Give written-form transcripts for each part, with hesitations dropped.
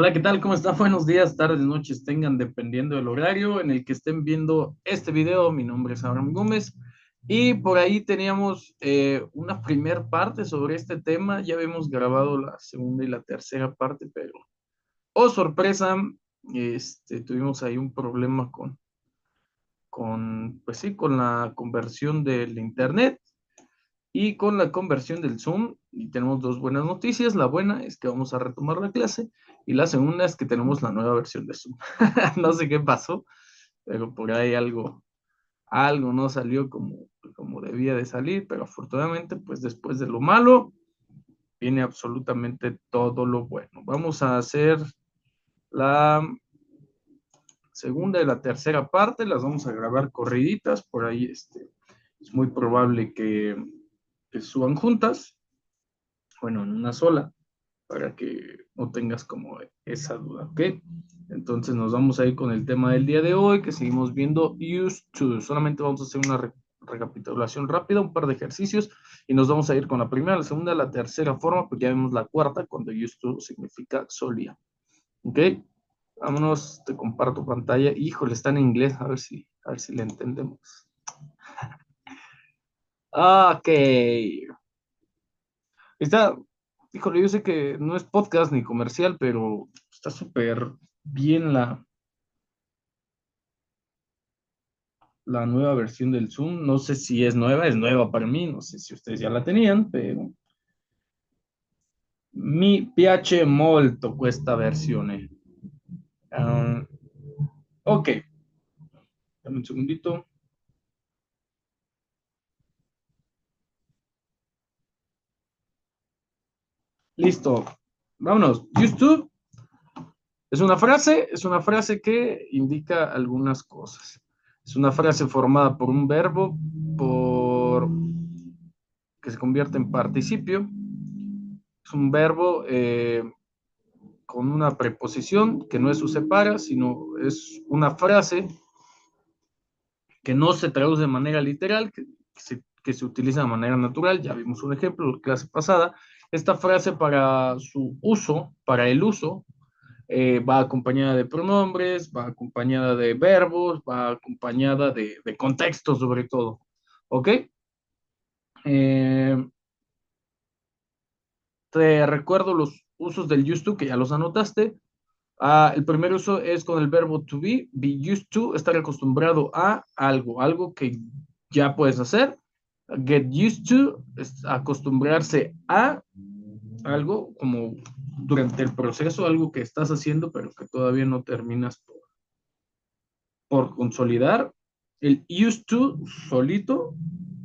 Hola, ¿qué tal? ¿Cómo están? Buenos días, tardes, noches, tengan dependiendo del horario en el que estén viendo este video. Mi nombre es Abraham Gómez y por ahí teníamos una primer parte sobre este tema. Ya habíamos grabado la segunda y la tercera parte, pero, oh sorpresa, tuvimos ahí un problema pues sí, con la conversión del internet y con la conversión del Zoom. Y tenemos dos buenas noticias. La buena es que vamos a retomar la clase y la segunda es que tenemos la nueva versión de Zoom. No sé qué pasó, pero por ahí algo no salió como debía de salir, pero afortunadamente, pues después de lo malo, viene absolutamente todo lo bueno. Vamos a hacer la segunda y la tercera parte, las vamos a grabar corriditas, por ahí es muy probable que suban juntas, bueno, en una sola, para que no tengas como esa duda, ¿ok? Entonces nos vamos a ir con el tema del día de hoy, que seguimos viendo used to. Solamente vamos a hacer una recapitulación rápida, un par de ejercicios, y nos vamos a ir con la primera, la segunda, la tercera forma, porque ya vemos la cuarta, cuando used to significa solía, ¿ok? Vámonos, te comparto pantalla. Híjole, está en inglés, a ver si le entendemos. Ok. Está, híjole, yo sé que no es podcast ni comercial, pero está súper bien la nueva versión del Zoom. No sé si es nueva para mí, no sé si ustedes ya la tenían, pero mi piace molto questa versione. Ah, ok, dame un segundito. Listo, vámonos. YouTube es una frase que indica algunas cosas. Es una frase formada por un verbo, por que se convierte en participio. Es un verbo con una preposición que no es use para, sino es una frase que no se traduce de manera literal, que se utiliza de manera natural. Ya vimos un ejemplo en la clase pasada. Esta frase para el uso, va acompañada de pronombres, va acompañada de verbos, va acompañada de contexto sobre todo. ¿Ok? Eh, Te recuerdo los usos del used to, que ya los anotaste. El primer uso es con el verbo to be used to, estar acostumbrado a algo que ya puedes hacer. Get used to, es acostumbrarse a algo como durante el proceso, algo que estás haciendo, pero que todavía no terminas por consolidar. El used to solito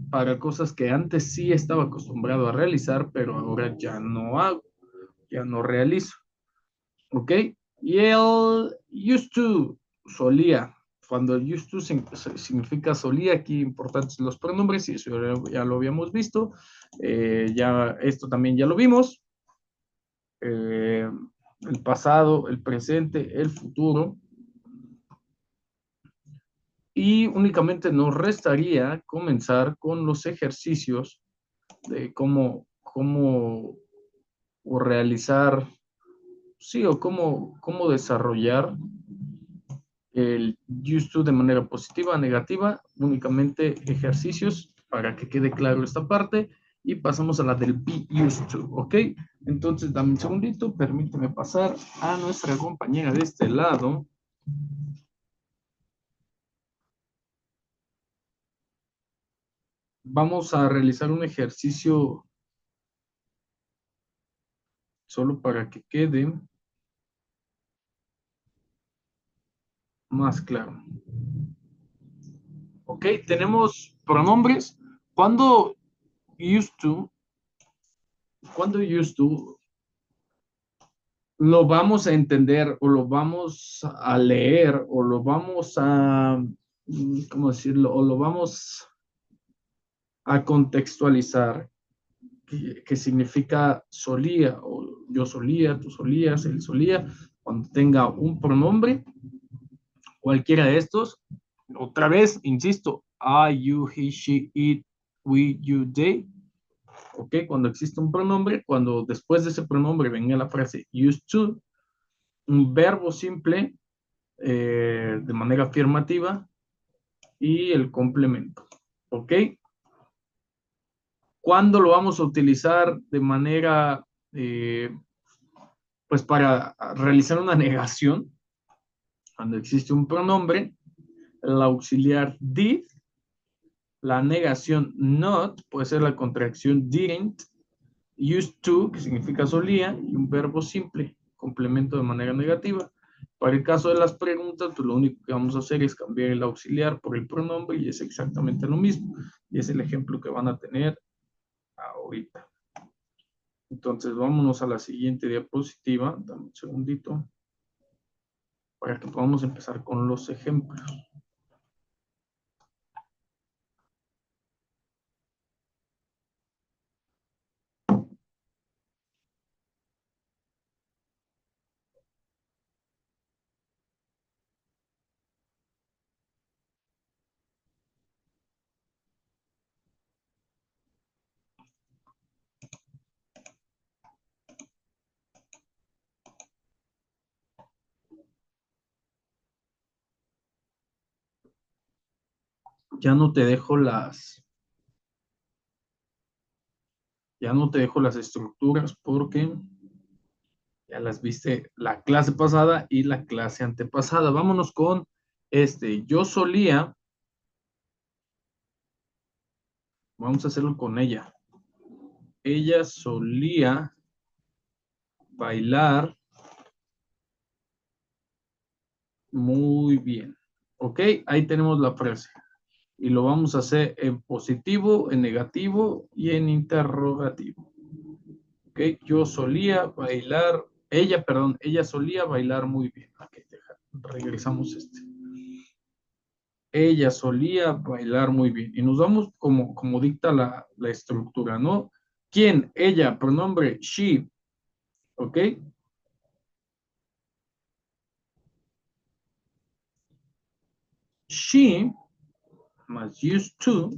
para cosas que antes sí estaba acostumbrado a realizar, pero ahora ya no hago, ya no realizo. ¿Ok? Y el used to, solía. Cuando el used to significa solía, aquí importantes los pronombres, y eso ya lo habíamos visto. Ya, esto también ya lo vimos. Eh, el pasado, el presente, el futuro. Y únicamente nos restaría comenzar con los ejercicios de cómo o realizar, sí, o cómo desarrollar el used to de manera positiva, negativa, únicamente ejercicios para que quede claro esta parte y pasamos a la del be used to, ¿ok? Entonces, dame un segundito, permíteme pasar a nuestra compañera de este lado. Vamos a realizar un ejercicio solo para que quede más claro. ¿Ok? Tenemos pronombres. Cuando used to, cuando used to lo vamos a entender o lo vamos a leer o lo vamos a, ¿cómo decirlo? O lo vamos a contextualizar, que significa solía, o yo solía, tú solías, él solía, cuando tenga un pronombre, cualquiera de estos. Otra vez, insisto, I, you, he, she, it, we, you, they. ¿Ok? Cuando existe un pronombre, cuando después de ese pronombre venga la frase used to, un verbo simple de manera afirmativa y el complemento. ¿Ok? ¿Cuándo lo vamos a utilizar de manera, pues para realizar una negación? Cuando existe un pronombre, el auxiliar did, la negación not, puede ser la contracción didn't, used to, que significa solía, y un verbo simple, complemento de manera negativa. Para el caso de las preguntas, pues lo único que vamos a hacer es cambiar el auxiliar por el pronombre y es exactamente lo mismo. Y es el ejemplo que van a tener ahorita. Entonces, vámonos a la siguiente diapositiva. Dame un segundito para que podamos empezar con los ejemplos. Ya no te dejo ya no te dejo las estructuras porque ya las viste la clase pasada y la clase antepasada. Vámonos con este. Yo solía, vamos a hacerlo con ella. Ella solía bailar muy bien. ¿Ok? Ahí tenemos la frase. Y lo vamos a hacer en positivo, en negativo y en interrogativo. ¿Ok? Yo solía bailar, ella, perdón, ella solía bailar muy bien. Ok, regresamos este. Ella solía bailar muy bien. Y nos vamos como dicta la estructura, ¿no? ¿Quién? Ella, pronombre she, ¿ok? She más used to,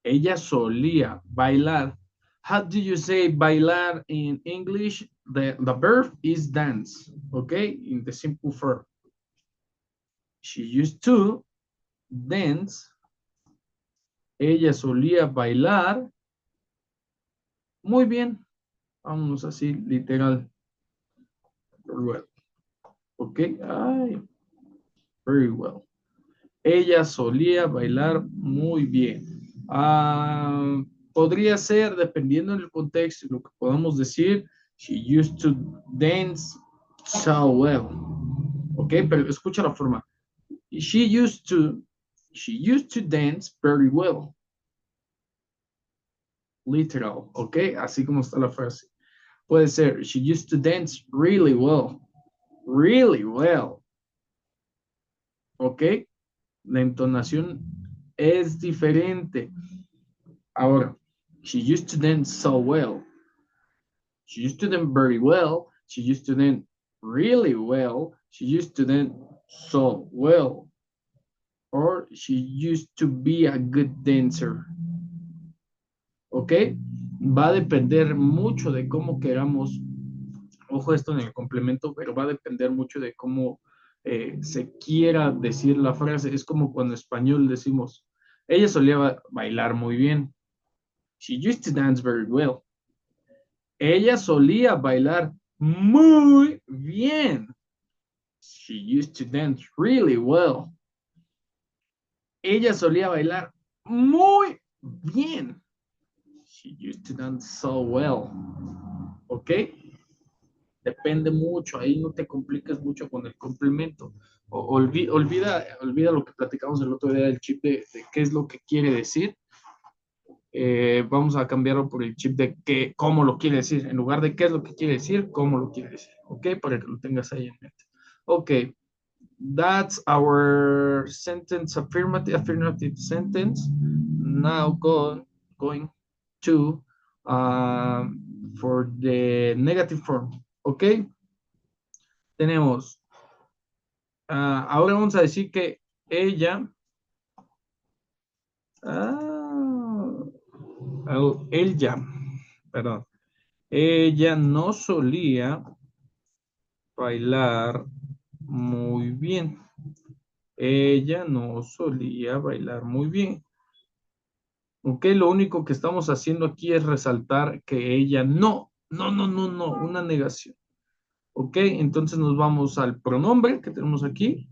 ella solía bailar. How do you say bailar in English? The verb is dance, ¿ok? In the simple form. She used to dance. Ella solía bailar muy bien. Vámonos así, literal. ¿Ok? Ay, very well. Ella solía bailar muy bien. Podría ser, dependiendo del contexto, lo que podamos decir, she used to dance so well. ¿Ok? Pero escucha la forma. She used to, she used to dance very well. Literal. ¿Ok? Así como está la frase. Puede ser, she used to dance really well. Really well. ¿Ok? La entonación es diferente. Ahora, she used to dance so well. She used to dance very well. She used to dance really well. She used to dance so well. Or she used to be a good dancer. ¿Ok? Va a depender mucho de cómo queramos. Ojo esto en el complemento, pero va a depender mucho de cómo se quiera decir la frase. Es como cuando en español decimos, ella solía bailar muy bien. She used to dance very well. Ella solía bailar muy bien. She used to dance really well. Ella solía bailar muy bien. She used to dance so well. ¿Ok? Depende mucho, ahí no te compliques mucho con el complemento. Olvida lo que platicamos el otro día del chip de qué es lo que quiere decir. Vamos a cambiarlo por el chip de qué, cómo lo quiere decir. En lugar de qué es lo que quiere decir, cómo lo quiere decir. ¿Ok? Para que lo tengas ahí en mente. Ok. That's our sentence, affirmative sentence. Now going to for the negative form. ¿Ok? Tenemos, ahora vamos a decir que ella, ah, ella, perdón, ella no solía bailar muy bien. Ella no solía bailar muy bien. Ok, lo único que estamos haciendo aquí es resaltar que ella no, una negación. Ok, entonces nos vamos al pronombre que tenemos aquí,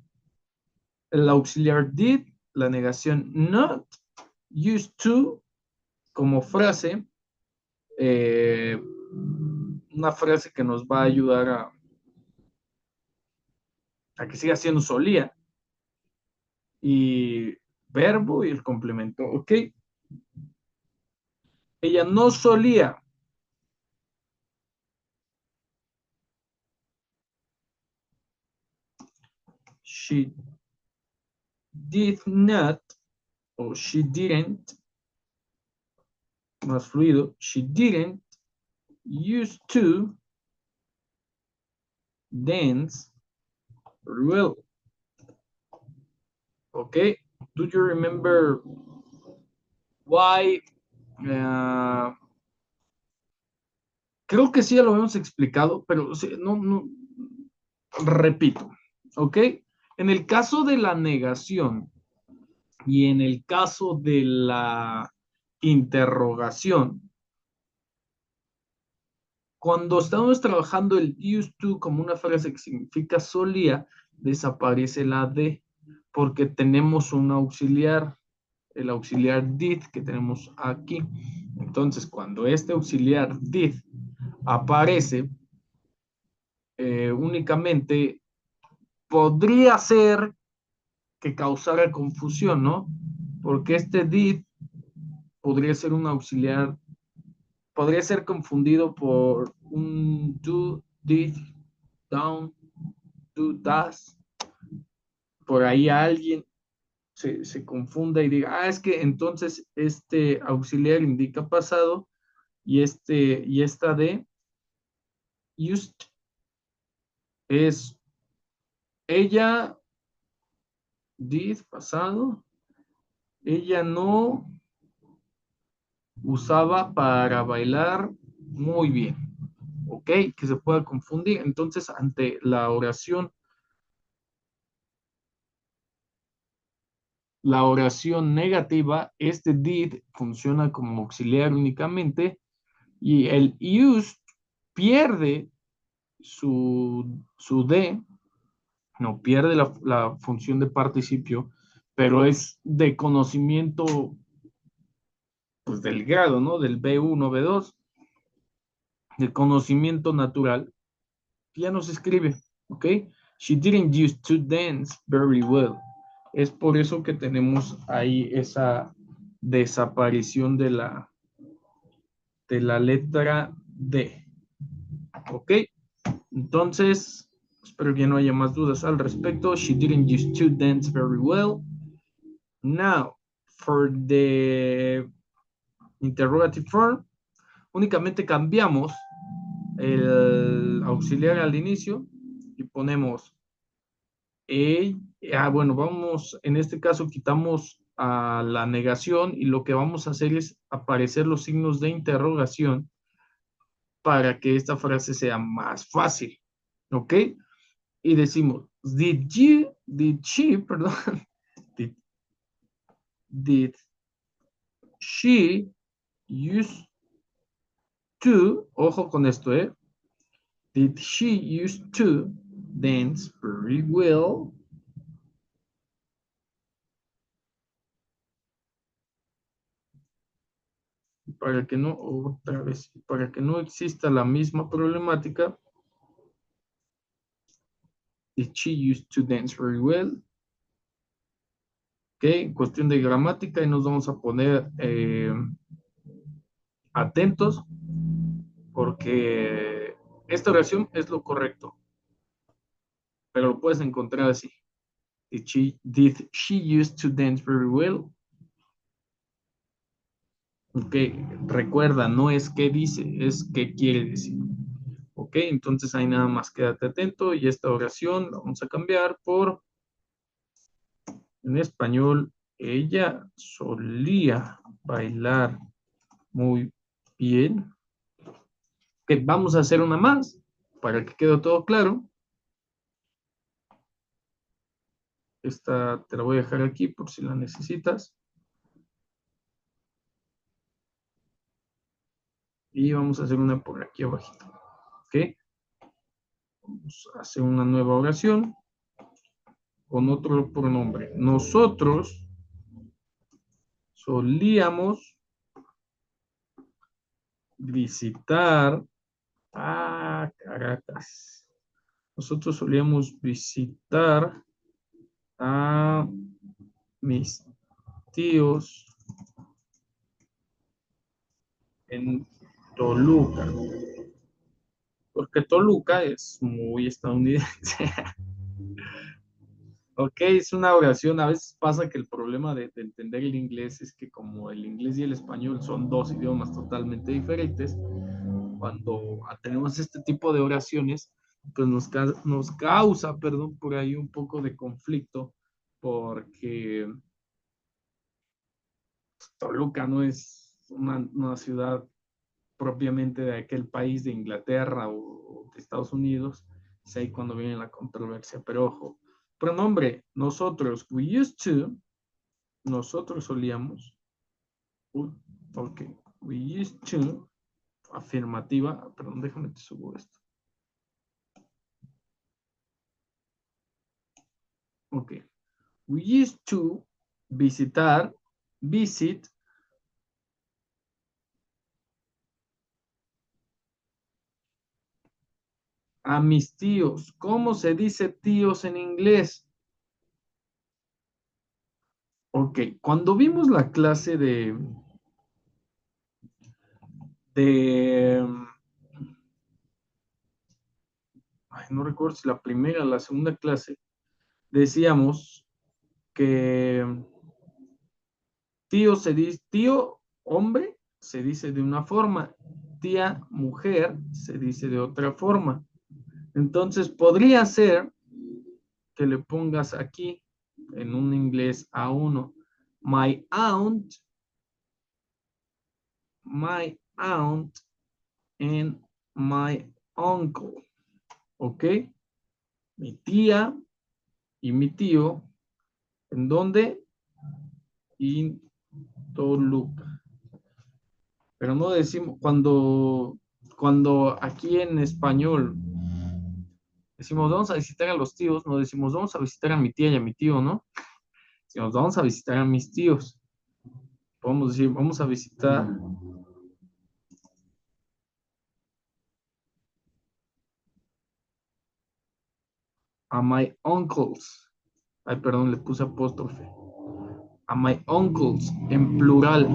el auxiliar did, la negación not, used to, como frase, eh, una frase que nos va a ayudar a que siga siendo solía, y verbo y el complemento. Ok, ella no solía. She did not, o she didn't, más fluido, she didn't used to dance very well. Okay, do you remember why? Uh, Creo que sí ya lo habíamos explicado, pero no, repito, ¿ok? En el caso de la negación y en el caso de la interrogación, cuando estamos trabajando el used to como una frase que significa solía, desaparece la de, porque tenemos un auxiliar, el auxiliar did que tenemos aquí. Entonces, cuando este auxiliar did aparece, únicamente podría ser que causara confusión, ¿no? Porque este did podría ser un auxiliar, podría ser confundido por un do, did, down, do, does. Por ahí alguien se confunda y diga, es que entonces este auxiliar indica pasado y esta de used es ella did pasado, ella no usaba para bailar muy bien, ¿ok? Que se pueda confundir. Entonces, ante la oración negativa, este did funciona como auxiliar únicamente y el used pierde su de, no pierde la función de participio, pero es de conocimiento pues, del grado, ¿no? Del B1, B2, de conocimiento natural, ya no se escribe, ¿ok? She didn't used to dance very well. Es por eso que tenemos ahí esa desaparición de la letra D, ¿ok? Entonces, espero que no haya más dudas al respecto. She didn't used to dance very well. Now, for the interrogative form, únicamente cambiamos el auxiliar al inicio y ponemos bueno, vamos, en este caso quitamos a la negación y lo que vamos a hacer es aparecer los signos de interrogación para que esta frase sea más fácil, ¿ok? Y decimos, did she, perdón, did, did she used to, ojo con esto, did she used to dance very well? Para que no, otra vez, para que no exista la misma problemática, did she used to dance very well? Ok, cuestión de gramática y nos vamos a poner atentos porque esta oración es lo correcto, pero lo puedes encontrar así. Did she used to dance very well? Ok, recuerda, no es qué dice, es qué quiere decir. Ok, entonces ahí nada más quédate atento y esta oración la vamos a cambiar por, en español, ella solía bailar muy bien. Ok, vamos a hacer una más para que quede todo claro. Esta te la voy a dejar aquí por si la necesitas. Y vamos a hacer una por aquí abajito. ¿Ok? Vamos a hacer una nueva oración con otro pronombre. Nosotros solíamos visitar Caracas. Nosotros solíamos visitar a mis tíos en Toluca, porque Toluca es muy estadounidense. Ok, es una oración. A veces pasa que el problema de entender el inglés es que como el inglés y el español son dos idiomas totalmente diferentes, cuando tenemos este tipo de oraciones, pues nos causa, perdón, por ahí un poco de conflicto, porque Toluca no es una ciudad propiamente de aquel país de Inglaterra o de Estados Unidos. Es ahí cuando viene la controversia. Pero ojo, pronombre, nosotros, we used to, nosotros solíamos, ok, we used to, afirmativa, perdón, déjame te subo esto. Ok, we used to visitar, visit, a mis tíos. ¿Cómo se dice tíos en inglés? Ok, cuando vimos la clase de ay, no recuerdo si la primera o la segunda clase, decíamos que tío se dice, tío hombre se dice de una forma, tía mujer se dice de otra forma. Entonces podría ser que le pongas aquí en un inglés a uno, my aunt and my uncle, ¿ok? Mi tía y mi tío, ¿en dónde? En Toluca. Pero no decimos, cuando aquí en español decimos vamos a visitar a los tíos, no decimos vamos a visitar a mi tía y a mi tío, ¿no? Decimos vamos a visitar a mis tíos. Podemos decir vamos a visitar a my uncles. Ay, perdón, le puse apóstrofe. A my uncles, en plural,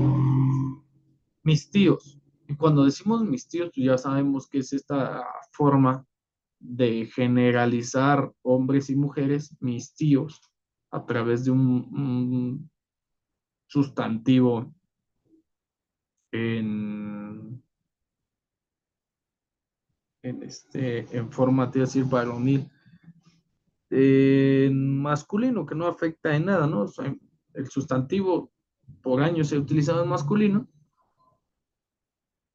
mis tíos. Y cuando decimos mis tíos, pues ya sabemos que es esta forma de generalizar hombres y mujeres, mis tíos, a través de un sustantivo en, en forma, te decir, varonil, en masculino, que no afecta en nada, ¿no? O sea, el sustantivo por años se ha utilizado en masculino,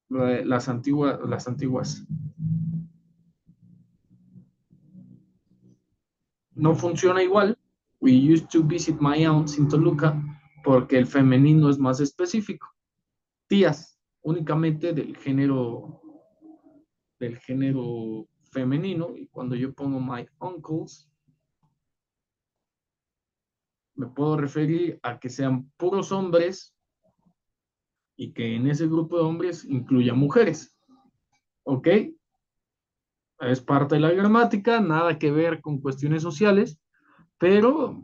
las antiguas no funciona igual. We used to visit my aunt in Toluca porque el femenino es más específico. Tías, únicamente del género femenino. Y cuando yo pongo my uncles, me puedo referir a que sean puros hombres y que en ese grupo de hombres incluya mujeres. ¿Ok? Es parte de la gramática, nada que ver con cuestiones sociales, pero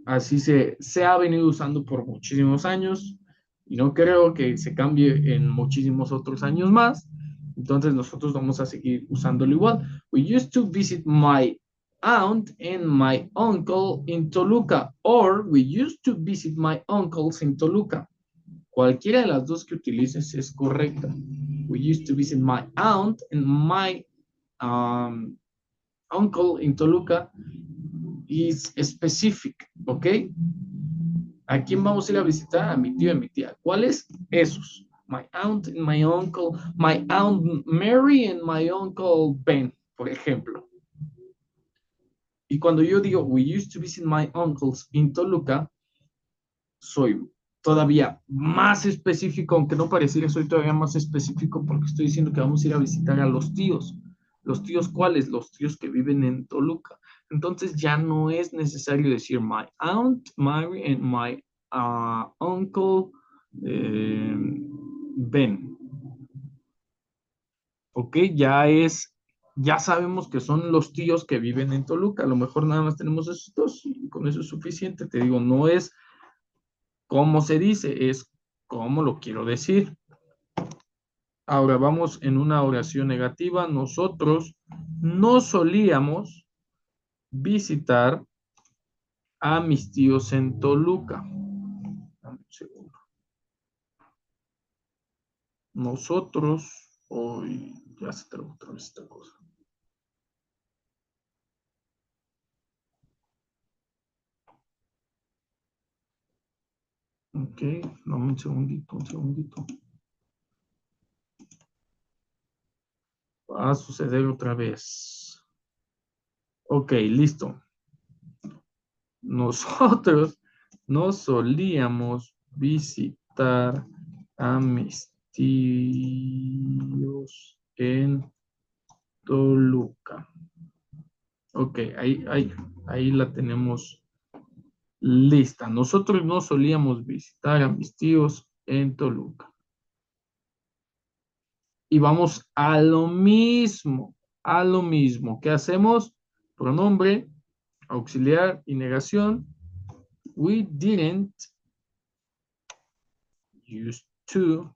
así se ha venido usando por muchísimos años y no creo que se cambie en muchísimos otros años más. Entonces nosotros vamos a seguir usándolo igual. We used to visit my aunt and my uncle in Toluca, or we used to visit my uncles in Toluca. Cualquiera de las dos que utilices es correcta. We used to visit my aunt and my um, uncle in Toluca is specific, ¿ok? ¿A quién vamos a ir a visitar? A mi tío y a mi tía. ¿Cuáles? Esos. My aunt and my uncle, my aunt Mary and my uncle Ben, por ejemplo. Y cuando yo digo, we used to visit my uncles in Toluca, soy todavía más específico, aunque no pareciera, soy todavía más específico porque estoy diciendo que vamos a ir a visitar a los tíos. ¿Los tíos cuáles? Los tíos que viven en Toluca. Entonces ya no es necesario decir my aunt Mary and my uncle Ben. ¿Ok? Ya sabemos que son los tíos que viven en Toluca. A lo mejor nada más tenemos esos dos y con eso es suficiente. Te digo, no es cómo se dice, es cómo lo quiero decir. Ahora vamos en una oración negativa. Nosotros no solíamos visitar a mis tíos en Toluca. Dame un segundo. Nosotros, hoy ya se trajo otra vez esta cosa. Ok, dame un segundito, un segundito. Va a suceder otra vez. Ok, listo. Nosotros no solíamos visitar a mis tíos en Toluca. Ok, ahí la tenemos lista. Nosotros no solíamos visitar a mis tíos en Toluca. Y vamos a lo mismo, a lo mismo. ¿Qué hacemos? Pronombre, auxiliar y negación. We didn't used to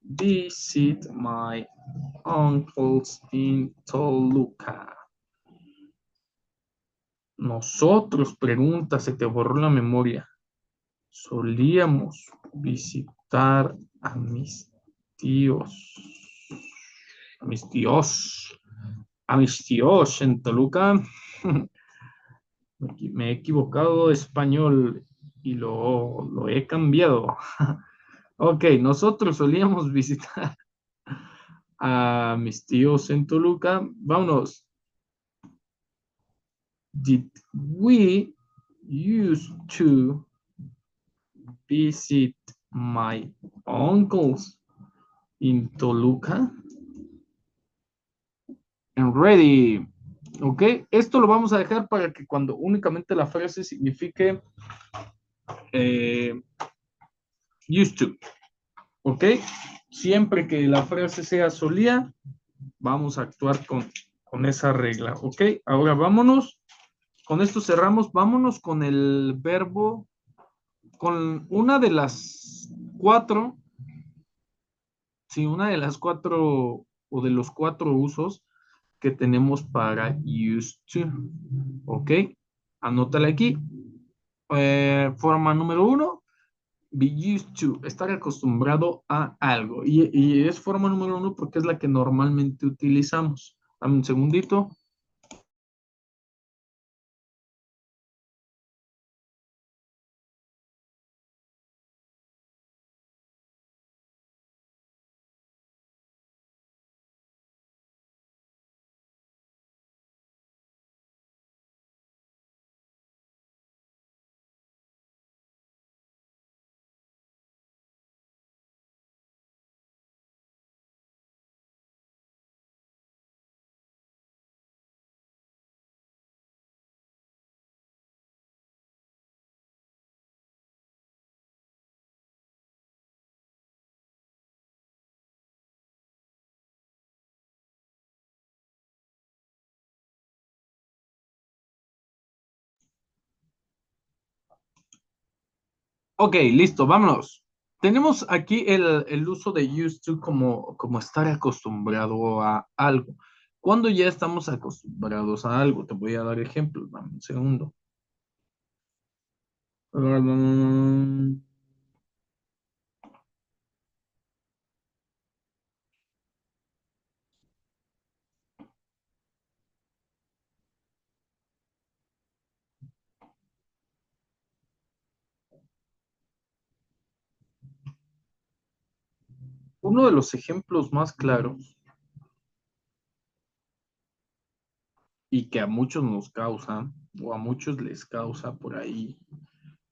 visit my uncles in Toluca. Nosotros, pregunta, se te borró la memoria. Solíamos visitar a mis tíos. A mis tíos. A mis tíos en Toluca. Me he equivocado de español y lo he cambiado. Ok, nosotros solíamos visitar a mis tíos en Toluca. Vámonos. Did we used to visit my uncles in Toluca? And ready. ¿Ok? Esto lo vamos a dejar para que cuando únicamente la frase signifique eh, used to. ¿Ok? Siempre que la frase sea solía, vamos a actuar con esa regla. ¿Ok? Ahora vámonos. Con esto cerramos. Vámonos con el verbo, con una de las cuatro. Sí, una de las cuatro o de los cuatro usos que tenemos para used to. ¿Ok? Anótale aquí. Forma número uno, be used to, estar acostumbrado a algo. Y es forma número uno porque es la que normalmente utilizamos. Dame un segundito. Ok, listo, vámonos. Tenemos aquí el uso de used to como estar acostumbrado a algo. Cuando ya estamos acostumbrados a algo, te voy a dar ejemplos, dame un segundo. Uno de los ejemplos más claros y que a muchos nos causa, o a muchos les causa por ahí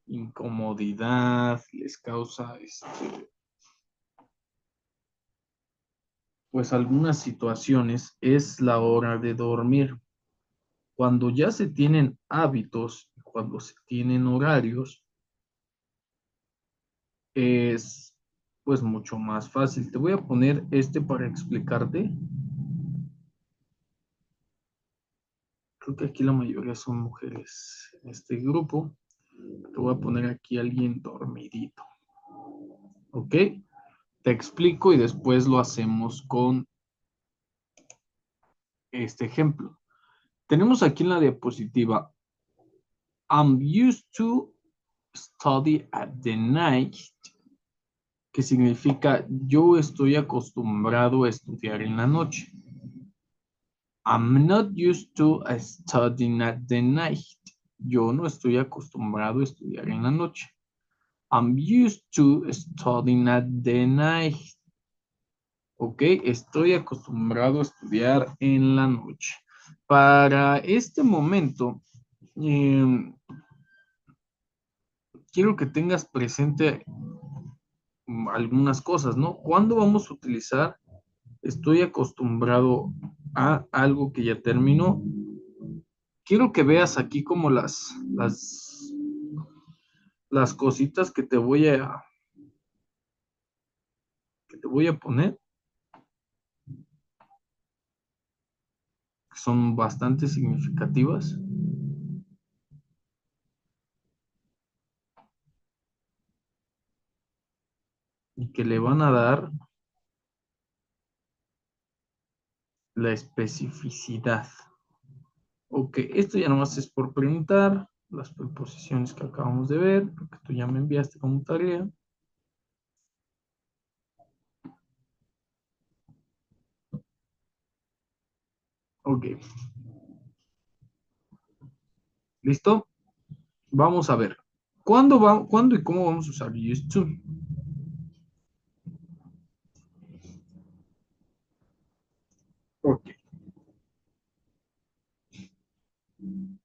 incomodidad, les causa pues algunas situaciones, es la hora de dormir. Cuando ya se tienen hábitos, cuando se tienen horarios, es pues mucho más fácil. Te voy a poner este para explicarte. Creo que aquí la mayoría son mujeres en este grupo. Te voy a poner aquí a alguien dormidito. ¿Ok? Te explico y después lo hacemos con este ejemplo. Tenemos aquí en la diapositiva, I'm used to study at the night, que significa yo estoy acostumbrado a estudiar en la noche. I'm not used to studying at the night. Yo no estoy acostumbrado a estudiar en la noche. I'm used to studying at the night. Ok, estoy acostumbrado a estudiar en la noche. Para este momento, quiero que tengas presente algunas cosas, ¿no? ¿Cuándo vamos a utilizar estoy acostumbrado a algo que ya terminó? Quiero que veas aquí como las cositas que te voy a poner, que son bastante significativas y que le van a dar la especificidad. Ok, esto ya nomás es por preguntar las preposiciones que acabamos de ver, porque tú ya me enviaste como tarea. Ok, ¿listo? Vamos a ver. ¿Cuándo y cómo vamos a usar used to? Ok,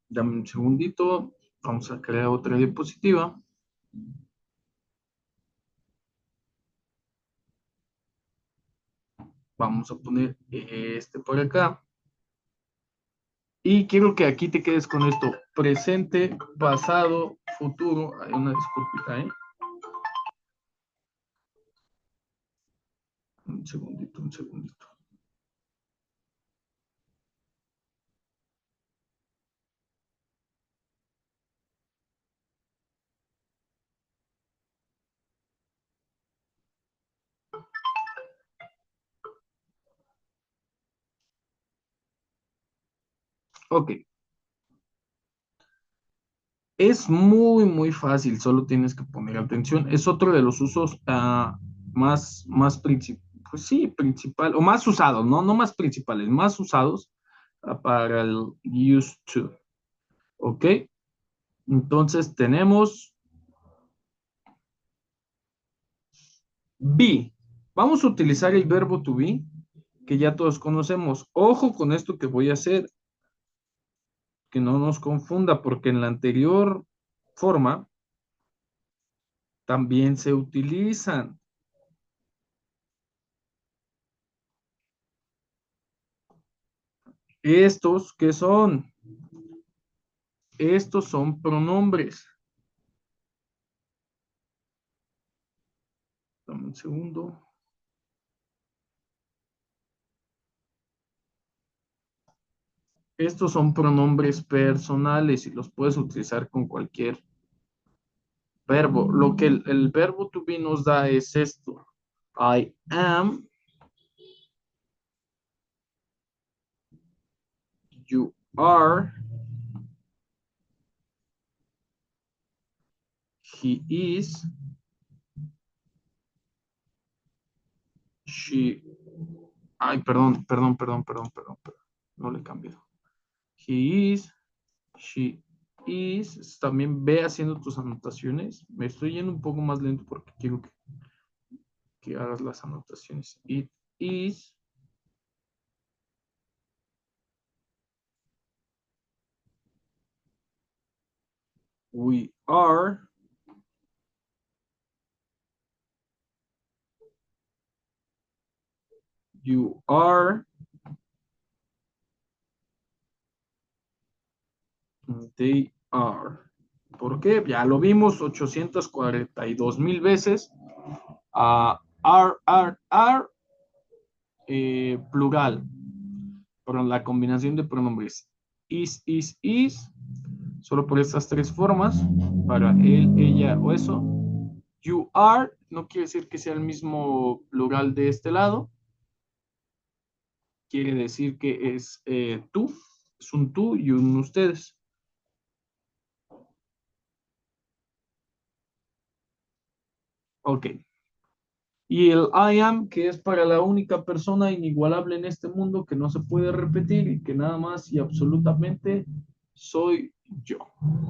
dame un segundito. Vamos a crear otra diapositiva. Vamos a poner este por acá. Y quiero que aquí te quedes con esto. Presente, pasado, futuro. Hay una disculpita, ¿eh? Un segundito, un segundito. Ok. Es muy, muy fácil. Solo tienes que poner atención. Es otro de los usos más pues sí, principal, o más usados, ¿no? No más principales, más usados para el used to. ¿Ok? Entonces tenemos be. Vamos a utilizar el verbo to be, que ya todos conocemos. Ojo con esto que voy a hacer, que no nos confunda, porque en la anterior forma también se utilizan. Estos, ¿qué son? Estos son pronombres. Dame un segundo. Estos son pronombres personales y los puedes utilizar con cualquier verbo. Lo que el verbo to be nos da es esto. I am, you are, he is, she. Ay, perdón. No le cambié. He is, she is. También ve haciendo tus anotaciones. Me estoy yendo un poco más lento porque quiero que hagas las anotaciones. It is, We are you are, they are. ¿Por qué? Ya lo vimos 842,000 veces. Are, plural. Pero la combinación de pronombres is, solo por estas tres formas, para él, ella o eso. You are, no quiere decir que sea el mismo plural de este lado, quiere decir que es tú, es un tú y un ustedes. Ok. Y el I am, que es para la única persona inigualable en este mundo que no se puede repetir y que nada más y absolutamente soy yo.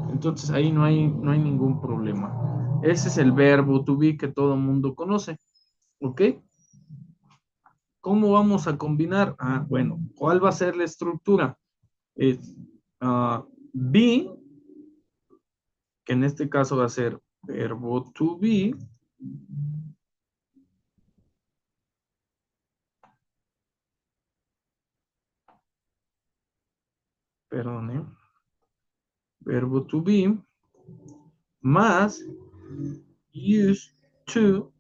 Entonces ahí no hay ningún problema. Ese es el verbo to be que todo el mundo conoce. ¿Ok? ¿Cómo vamos a combinar? Bueno, ¿cuál va a ser la estructura? Es be, que en este caso va a ser verbo to be, perdón, verbo to be, más used to,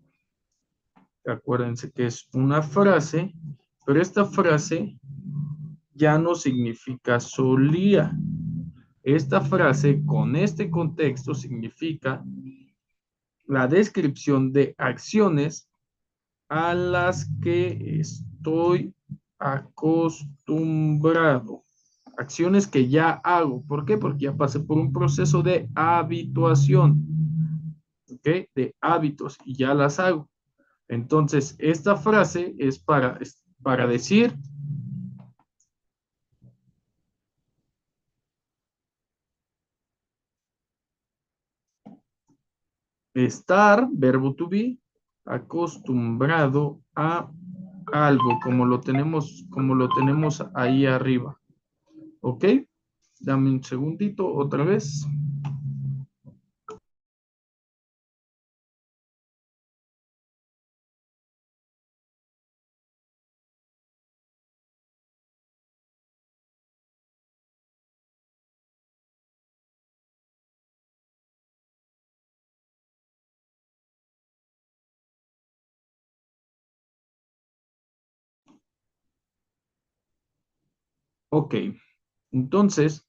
acuérdense que es una frase, pero esta frase ya no significa solía. Esta frase con este contexto significa la descripción de acciones a las que estoy acostumbrado. Acciones que ya hago. ¿Por qué? Porque ya pasé por un proceso de habituación, ¿ok? De hábitos y ya las hago. Entonces, esta frase es para decir estar, verbo to be, acostumbrado a algo, como lo tenemos ahí arriba. ¿Ok? Dame un segundito otra vez. Ok, entonces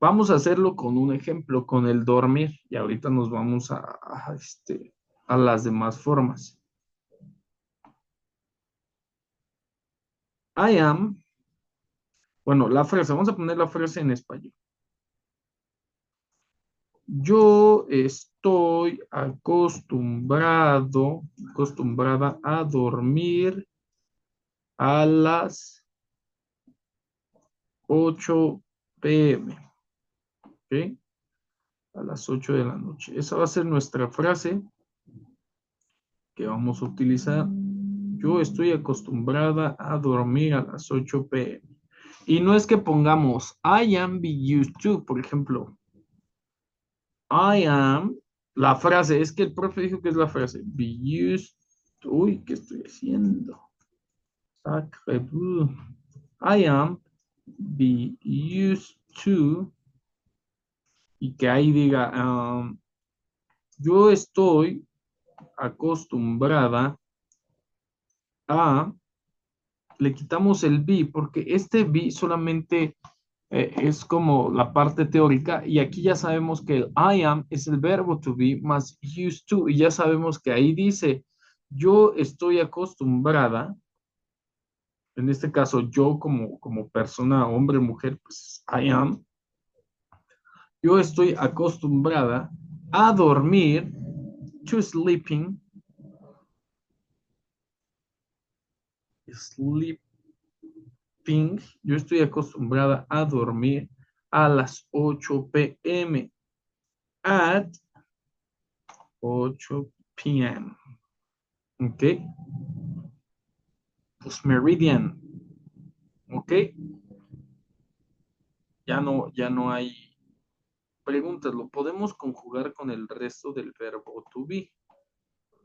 vamos a hacerlo con un ejemplo, con el dormir, y ahorita nos vamos a las demás formas. I am, bueno, la frase, vamos a poner la frase en español. Yo estoy acostumbrada a dormir a las 8 p.m., ¿ok? A las 8 de la noche. Esa va a ser nuestra frase que vamos a utilizar. Yo estoy acostumbrada a dormir a las 8 p.m. Y no es que pongamos I am be used to, por ejemplo. I am, la frase, es que el profe dijo que es la frase. Be used to. Uy, ¿qué estoy haciendo? Sacre bleu. I am be used to. Y que ahí diga, yo estoy acostumbrada a, le quitamos el be, porque este be solamente es como la parte teórica, y aquí ya sabemos que el I am es el verbo to be más used to, y ya sabemos que ahí dice, yo estoy acostumbrada, en este caso yo como persona, hombre, mujer, pues I am, yo estoy acostumbrada a dormir, to sleeping, sleeping, yo estoy acostumbrada a dormir a las 8 p.m. at 8 p.m. ¿Ok? Pues meridian. ¿Ok? Ya no hay. Preguntas, ¿lo podemos conjugar con el resto del verbo to be?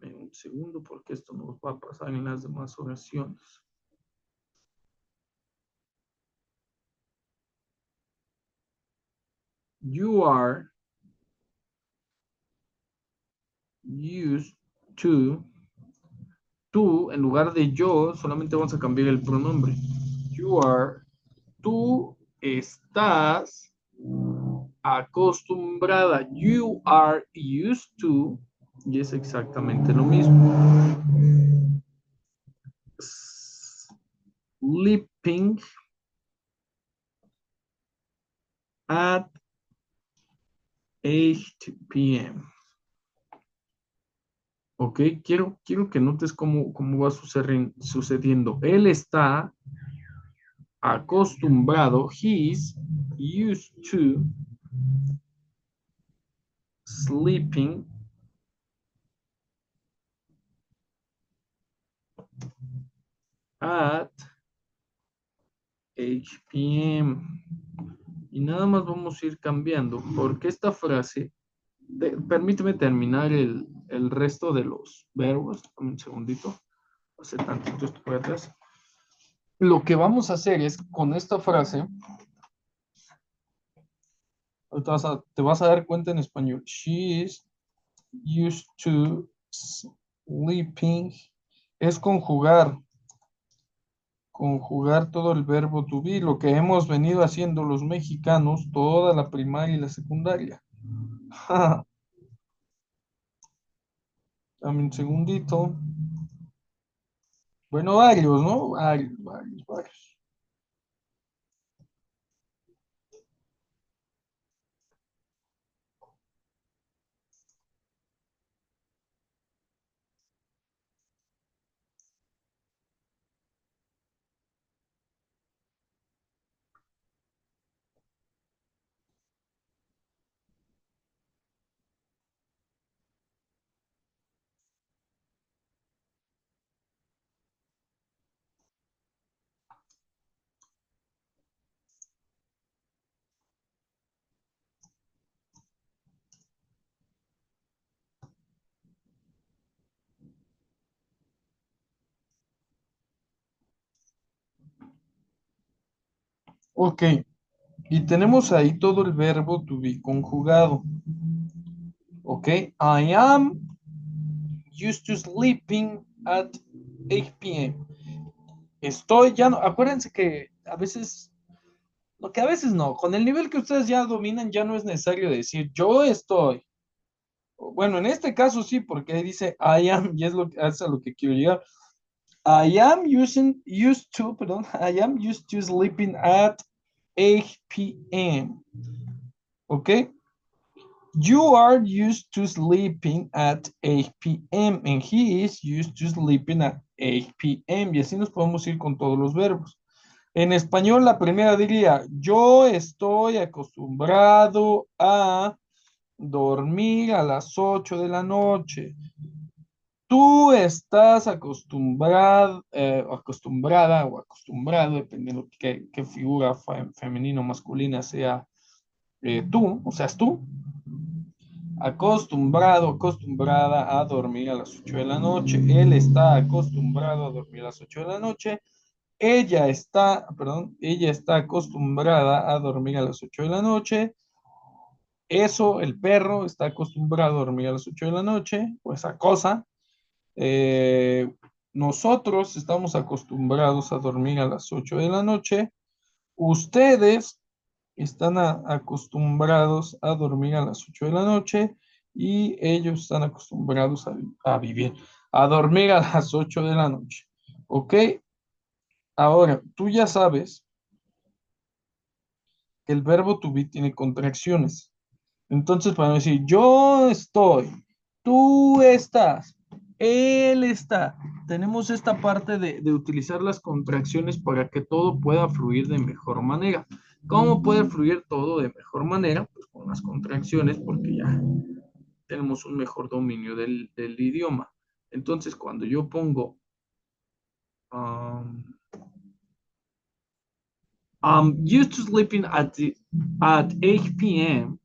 Un segundo, porque esto nos va a pasar en las demás oraciones. You are used to. Tú, en lugar de yo, solamente vamos a cambiar el pronombre. You are. Tú estás acostumbrada. You are used to. Y es exactamente lo mismo. Sleeping at 8 p.m. Ok, quiero que notes cómo va sucediendo. Él está acostumbrado, he's used to sleeping at 8 p.m. Y nada más vamos a ir cambiando, porque esta frase, permíteme terminar el resto de los verbos. Un segundito, hace tantito esto por atrás. Lo que vamos a hacer es, con esta frase, te vas a dar cuenta en español. She is used to sleeping. Es conjugar todo el verbo to be, lo que hemos venido haciendo los mexicanos toda la primaria y la secundaria. Dame un segundito. Bueno, varios, ¿no? Varios. Ok, y tenemos ahí todo el verbo to be conjugado. Ok, I am used to sleeping at 8 p.m. Estoy ya no, acuérdense que a veces, lo que a veces no, con el nivel que ustedes ya dominan, ya no es necesario decir yo estoy. Bueno, en este caso sí, porque ahí dice I am, y es a lo que quiero llegar. I am used to, perdón, I am used to sleeping at 8 p.m. ¿Ok? You are used to sleeping at 8 p.m. and he is used to sleeping at 8 p.m. Y así nos podemos ir con todos los verbos. En español, la primera diría, yo estoy acostumbrado a dormir a las 8 de la noche. Tú estás acostumbrada o acostumbrado, dependiendo qué figura femenina o masculina sea tú, o seas tú, acostumbrada a dormir a las 8 de la noche. Él está acostumbrado a dormir a las 8 de la noche. Ella está acostumbrada a dormir a las 8 de la noche. Eso, el perro está acostumbrado a dormir a las 8 de la noche, o esa cosa. Eh, Nosotros estamos acostumbrados a dormir a las 8 de la noche. Ustedes están acostumbrados a dormir a las 8 de la noche y ellos están acostumbrados a dormir a las 8 de la noche. ¿Ok? Ahora, tú ya sabes que el verbo to be tiene contracciones. Entonces, para decir yo estoy, tú estás, él está. Tenemos esta parte de utilizar las contracciones para que todo pueda fluir de mejor manera. ¿Cómo puede fluir todo de mejor manera? Pues con las contracciones, porque ya tenemos un mejor dominio del idioma. Entonces, cuando yo pongo I'm used to sleeping at 8 p.m.,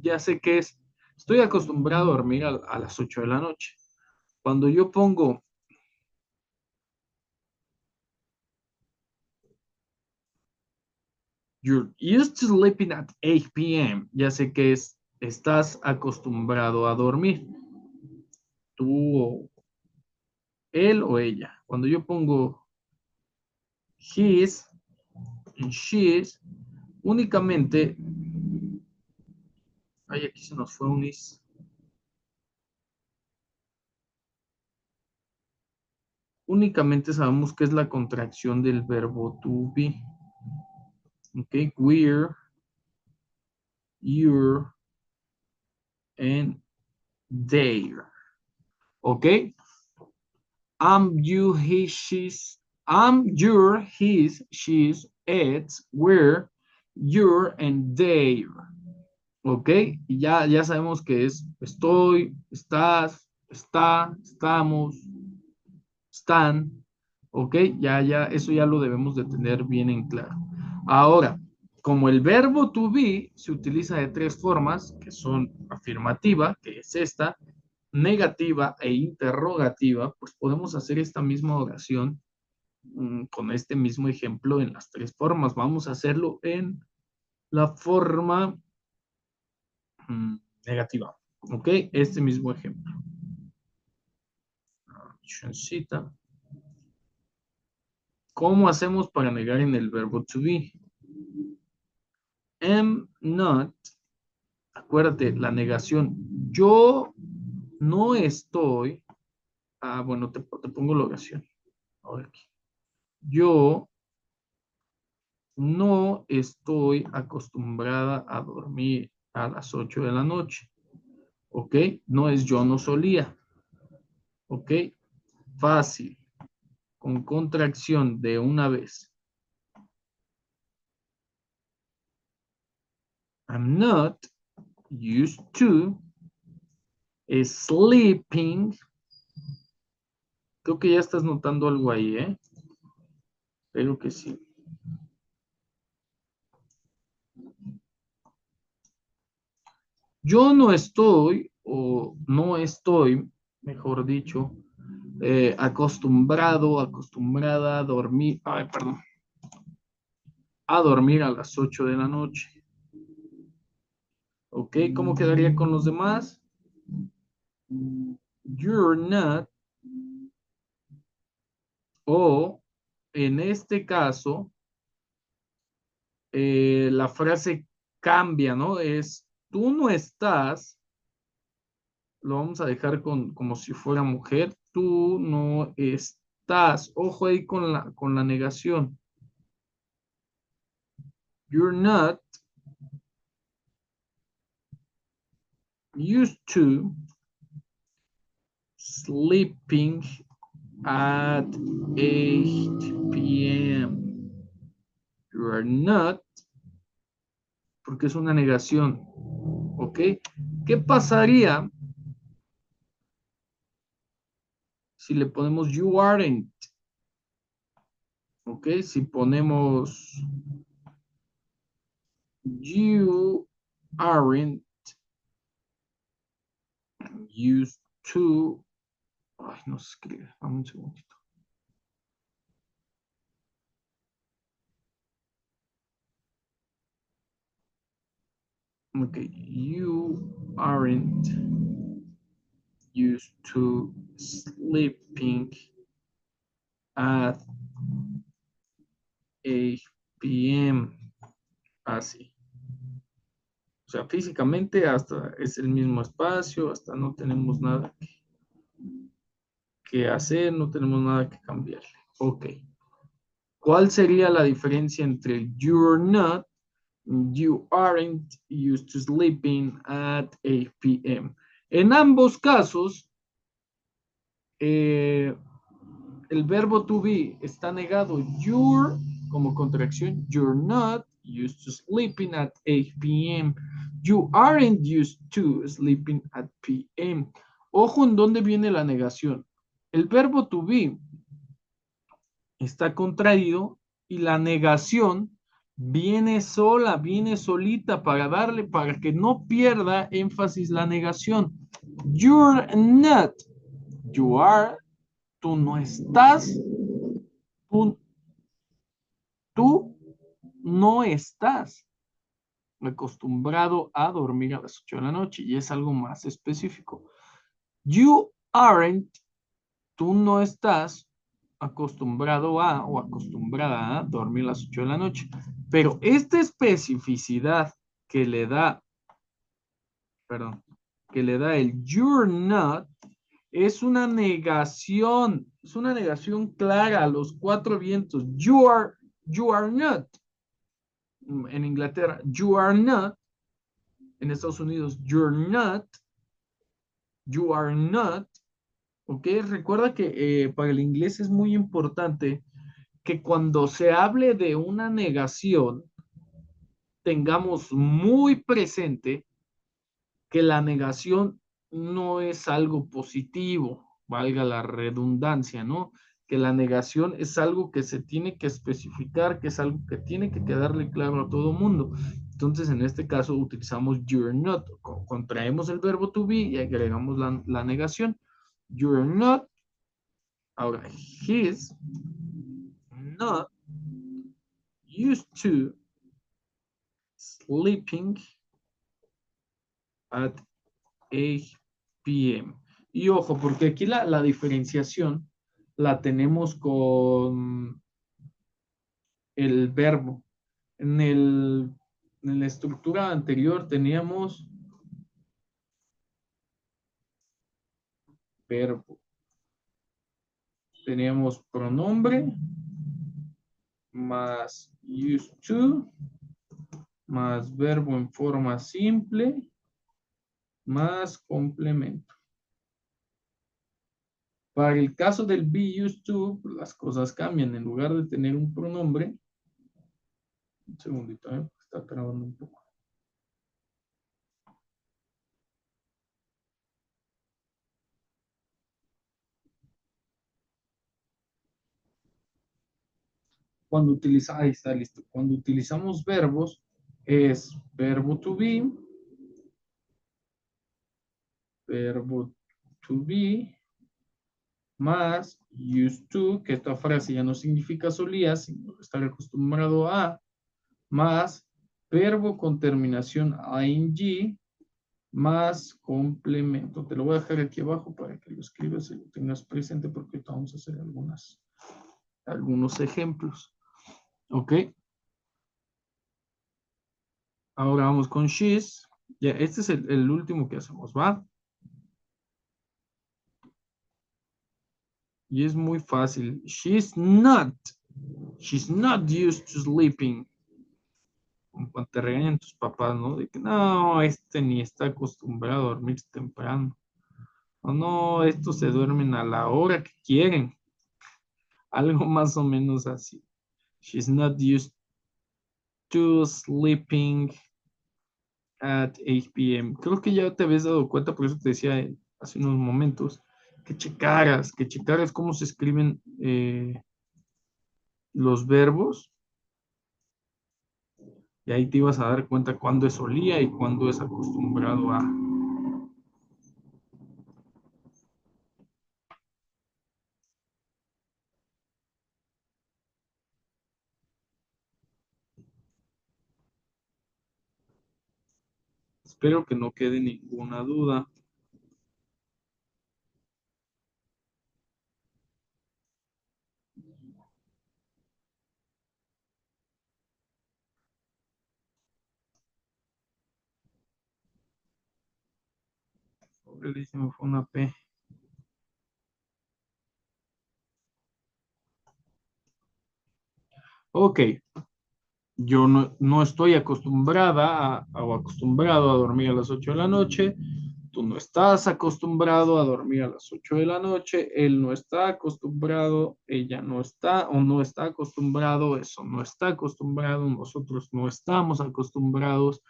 ya sé que es, estoy acostumbrado a dormir a las 8 de la noche. Cuando yo pongo you're used to sleeping at 8 p.m., ya sé que es, estás acostumbrado a dormir. Tú o él o ella. Cuando yo pongo his y she's, únicamente, ay, aquí se nos fue un is. Únicamente sabemos que es la contracción del verbo to be. Ok, we're, you're, and they're. Ok, I'm, you, he, she's, I'm, your, his, she's, it's, we're, you're, and they're. Ok, y ya sabemos que es estoy, estás, está, estamos, están. Ok, eso ya lo debemos de tener bien en claro. Ahora, como el verbo to be se utiliza de tres formas, que son afirmativa, que es esta, negativa e interrogativa, pues podemos hacer esta misma oración con este mismo ejemplo en las tres formas. Vamos a hacerlo en la forma negativa. ¿Ok? Este mismo ejemplo. Accioncita. ¿Cómo hacemos para negar en el verbo to be? Am not. Acuérdate, la negación. Yo no estoy. Ah, bueno, te pongo la oración. Ahora aquí. Yo no estoy acostumbrada a dormir a las 8 de la noche. ¿Ok? No es yo no solía. ¿Ok? Fácil. Con contracción de una vez. I'm not used to sleeping. Creo que ya estás notando algo ahí, ¿eh? Espero que sí. Yo no estoy, o no estoy, mejor dicho, acostumbrada a dormir, ay, perdón, a dormir a las 8 de la noche. ¿Ok? ¿Cómo quedaría con los demás? You're not, o en este caso, la frase cambia, ¿no? Es, tú no estás, lo vamos a dejar como si fuera mujer, tú no estás, ojo ahí con la negación. You're not used to sleeping at 8 p.m. You are not, porque es una negación, ¿ok? ¿Qué pasaría si le ponemos you aren't? ¿Ok? Si ponemos you aren't used to, ay, no se escribe, dame un segundito. Ok, you aren't used to sleeping at 8 p.m. Así. O sea, físicamente hasta es el mismo espacio, hasta no tenemos nada que hacer, no tenemos nada que cambiarle. Ok. ¿Cuál sería la diferencia entre you're not, you aren't used to sleeping at 8 p.m.? En ambos casos, el verbo to be está negado. You're como contracción. You're not used to sleeping at 8 p.m. You aren't used to sleeping at p.m. Ojo en dónde viene la negación. El verbo to be está contraído y la negación Viene sola, viene solita para que no pierda énfasis la negación. You're not. You are. Tú no estás. Tú, tú no estás acostumbrado a dormir a las 8 de la noche y es algo más específico. You aren't. Tú no estás acostumbrado a o acostumbrada a dormir a las 8 de la noche. Pero esta especificidad que le da, perdón, que le da el you're not, es una negación clara a los cuatro vientos. You are not. En Inglaterra, you are not. En Estados Unidos, you're not. You are not. ¿Ok? Recuerda que para el inglés es muy importante que cuando se hable de una negación, tengamos muy presente que la negación no es algo positivo, valga la redundancia, ¿no? Que la negación es algo que se tiene que especificar, que es algo que tiene que quedarle claro a todo mundo. Entonces, en este caso, utilizamos you're not, contraemos el verbo to be y agregamos la negación. You're not, ahora, he's not used to sleeping at 8 p.m. Y ojo, porque aquí la diferenciación la tenemos con el verbo. En la estructura anterior teníamos verbo. Teníamos pronombre más used to más verbo en forma simple más complemento. Para el caso del be used to, pues las cosas cambian. En lugar de tener un pronombre, un segundito, está trabando un poco. Cuando ahí está listo. Cuando utilizamos verbos, es verbo to be, más used to, que esta frase ya no significa solía, sino estar acostumbrado a, más verbo con terminación ing, más complemento. Te lo voy a dejar aquí abajo para que lo escribas y lo tengas presente porque vamos a hacer algunos ejemplos. ¿Ok? Ahora vamos con she's. Ya, este es el último que hacemos, ¿va? Y es muy fácil. She's not used to sleeping. Cuando te regañan tus papás, ¿no? De que no, este ni está acostumbrado a dormir temprano. O no, estos se duermen a la hora que quieren. Algo más o menos así. She's not used to sleeping at 8 p.m. Creo que ya te habías dado cuenta, por eso te decía hace unos momentos, que checaras cómo se escriben los verbos y ahí te ibas a dar cuenta cuándo es solía y cuándo es acostumbrado a. Espero que no quede ninguna duda. Pobrecísimo, fue una P. Ok, yo no estoy acostumbrada o acostumbrado a dormir a las 8 de la noche. Tú no estás acostumbrado a dormir a las 8 de la noche. Él no está acostumbrado. Ella no está o no está acostumbrado. Eso no está acostumbrado. Nosotros no estamos acostumbrados.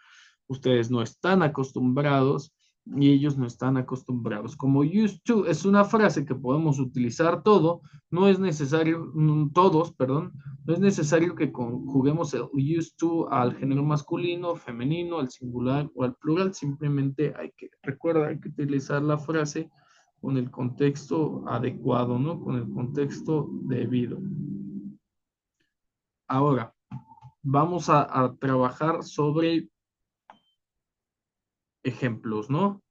Ustedes no están acostumbrados. y ellos no están acostumbrados. Como used to es una frase que podemos utilizar todo, no es necesario, todos, perdón, no es necesario que conjuguemos el used to al género masculino, femenino, al singular o al plural, simplemente hay que, recuerda, hay que utilizar la frase con el contexto adecuado, ¿no? Con el contexto debido. Ahora, vamos a trabajar sobre ejemplos, ¿no?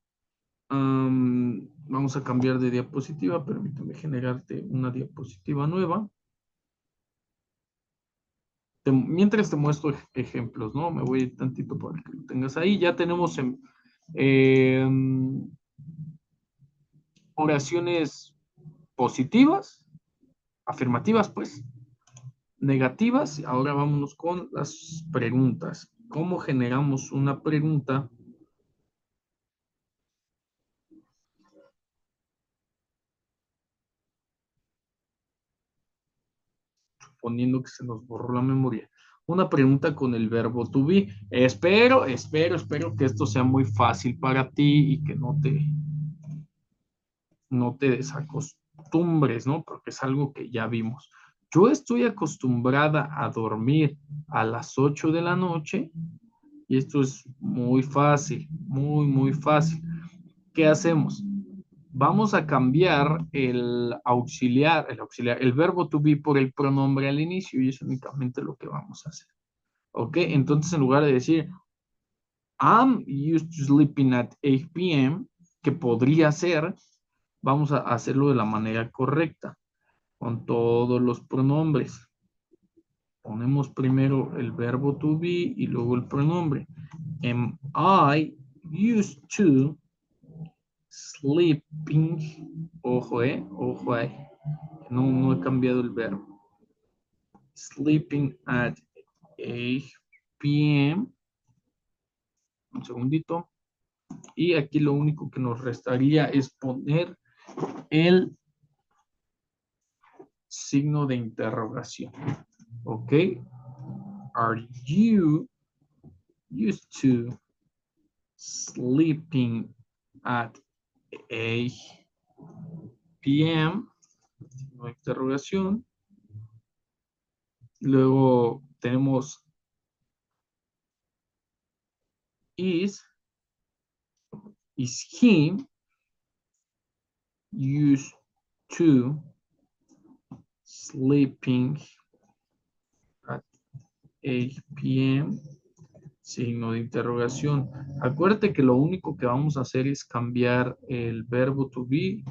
Vamos a cambiar de diapositiva. Permítame generarte una diapositiva nueva. Mientras te muestro ejemplos, ¿no? Me voy tantito para que lo tengas ahí. Ya tenemos oraciones positivas, afirmativas, pues, negativas. Ahora vámonos con las preguntas. ¿Cómo generamos una pregunta? Suponiendo que se nos borró la memoria. Una pregunta con el verbo to be. Espero que esto sea muy fácil para ti y que no te desacostumbres, ¿no? Porque es algo que ya vimos. Yo estoy acostumbrada a dormir a las 8 de la noche y esto es muy fácil, muy fácil. ¿Qué hacemos? Vamos a cambiar el verbo to be por el pronombre al inicio y es únicamente lo que vamos a hacer. ¿Ok? Entonces, en lugar de decir, I'm used to sleeping at 8 p.m., que podría ser, vamos a hacerlo de la manera correcta, con todos los pronombres. Ponemos primero el verbo to be y luego el pronombre. Am I used to sleeping? Ojo, ojo ahí. No he cambiado el verbo. Sleeping at 8 p.m. Un segundito. Y aquí lo único que nos restaría es poner el signo de interrogación. ¿Ok? Are you used to sleeping at 8 p.m.? Signo de interrogación. Luego tenemos is he used to sleeping at 8 p.m.? Signo de interrogación. Acuérdate que lo único que vamos a hacer es cambiar el verbo to be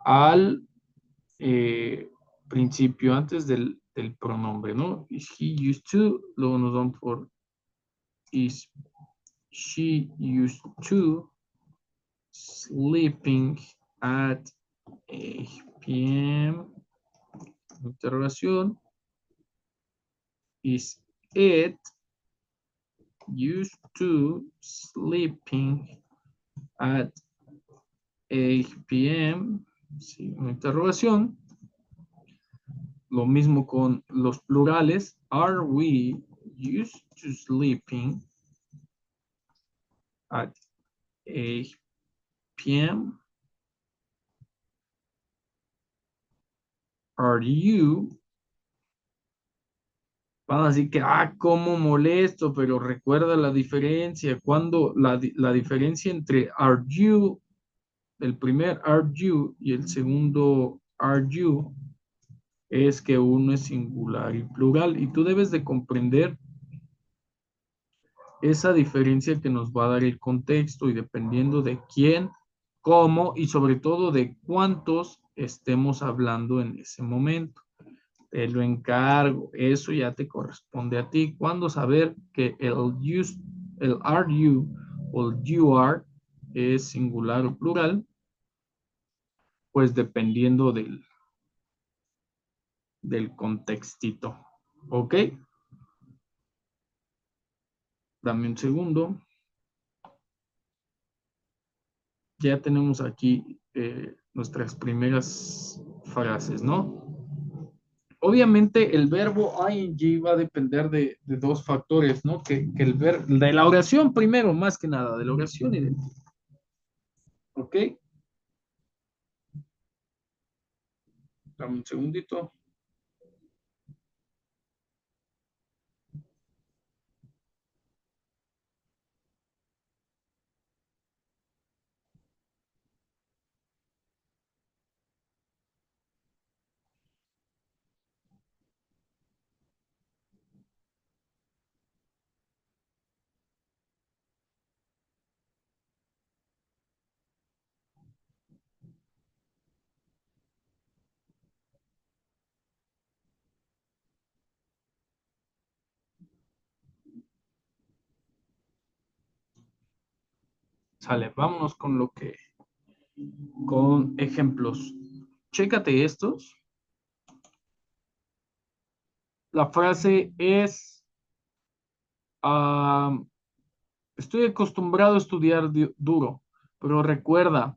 al principio, antes del pronombre, ¿no? Is he used to, luego nos vamos por is she used to sleeping at 8 p.m. Interrogación. Is it used to sleeping at 8 p.m.? Sí, una interrogación. Lo mismo con los plurales. Are we used to sleeping at 8 p.m.? Are you? Van a decir que, cómo molesto, pero recuerda la diferencia. Cuando la diferencia entre are you, el primer are you y el segundo are you, es que uno es singular y plural. Y tú debes de comprender esa diferencia que nos va a dar el contexto y dependiendo de quién, cómo y sobre todo de cuántos estemos hablando en ese momento. Te lo encargo, eso ya te corresponde a ti. ¿Cuándo saber que el are you o el you are es singular o plural? Pues dependiendo del contextito. ¿Ok? Dame un segundo. Ya tenemos aquí nuestras primeras frases, ¿no? Obviamente el verbo ing va a depender de dos factores, ¿no? Que el de la oración primero, más que nada, de la oración y del tiempo. ¿Ok? Dame un segundito. Sale, vámonos con con ejemplos. Chécate estos. La frase es, ah, estoy acostumbrado a estudiar duro, pero recuerda,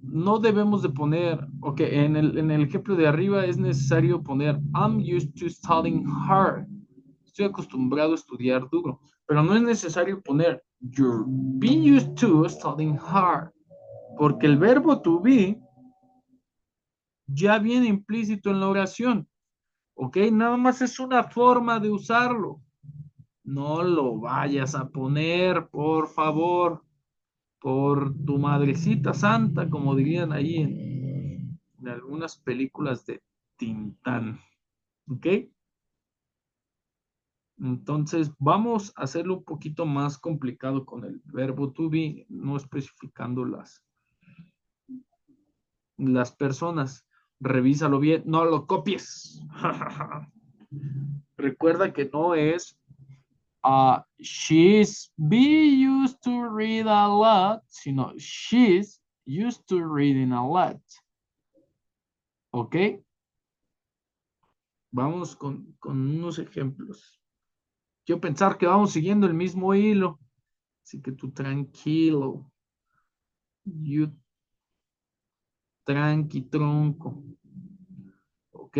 no debemos de poner, ok, en el ejemplo de arriba es necesario poner, I'm used to studying hard. Estoy acostumbrado a estudiar duro, pero no es necesario poner, you're being used to studying hard, porque el verbo to be ya viene implícito en la oración, ok, nada más es una forma de usarlo. No lo vayas a poner, por favor. Por tu madrecita santa, como dirían ahí en algunas películas de Tintán. ¿Ok? Entonces, vamos a hacerlo un poquito más complicado con el verbo to be, no especificando las personas. Revísalo bien, no lo copies. Recuerda que no es she's be used to read a lot, sino she's used to reading a lot. ¿Ok? Vamos con unos ejemplos. Quiero pensar que vamos siguiendo el mismo hilo. Así que tú tranquilo. You tranqui tronco. ¿Ok?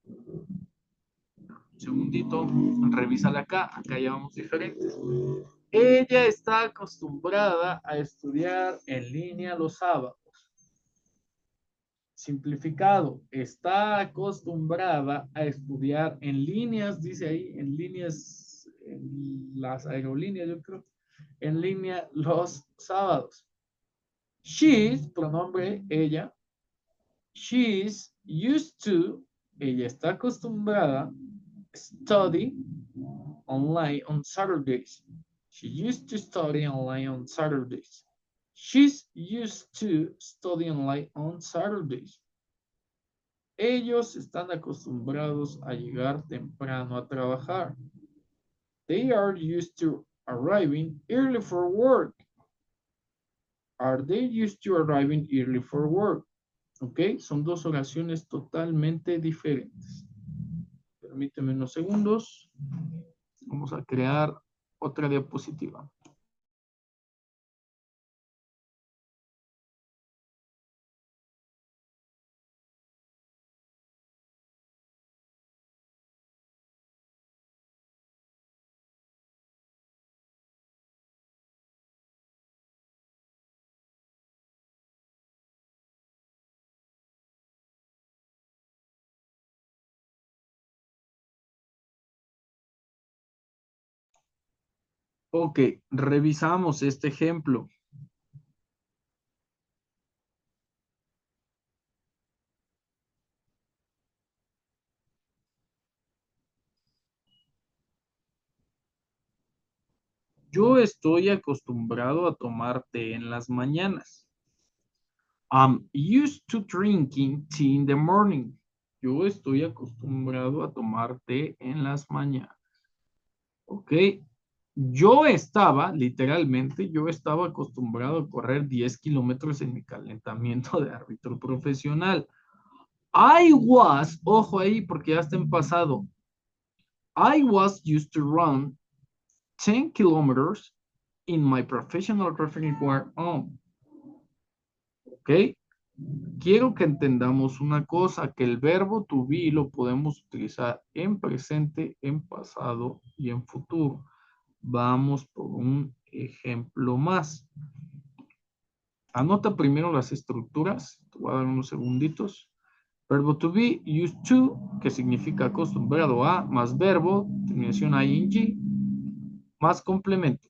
Un segundito. Revísala acá. Acá ya vamos diferentes. Ella está acostumbrada a estudiar en línea los sábados. Simplificado, está acostumbrada a estudiar en líneas, dice ahí, en líneas, en las aerolíneas, yo creo, en línea los sábados. She's, pronombre ella, she's used to, ella está acostumbrada, study online on Saturdays. She used to study online on Saturdays. She's used to study online on Saturdays. Ellos están acostumbrados a llegar temprano a trabajar. They are used to arriving early for work. Are they used to arriving early for work? Ok, son dos oraciones totalmente diferentes. Permíteme unos segundos. Vamos a crear otra diapositiva. Ok, revisamos este ejemplo. Yo estoy acostumbrado a tomar té en las mañanas. I'm used to drinking tea in the morning. Yo estoy acostumbrado a tomar té en las mañanas. ¿Ok? Yo estaba, literalmente, yo estaba acostumbrado a correr 10 kilómetros en mi calentamiento de árbitro profesional. I was, ojo ahí porque ya está en pasado. I was used to run 10 kilometers in my professional referee on. ¿Ok? Quiero que entendamos una cosa, que el verbo to be lo podemos utilizar en presente, en pasado y en futuro. Vamos por un ejemplo más. Anota primero las estructuras. Te voy a dar unos segunditos. Verbo to be, used to, que significa acostumbrado a, más verbo, terminación ing, más complemento.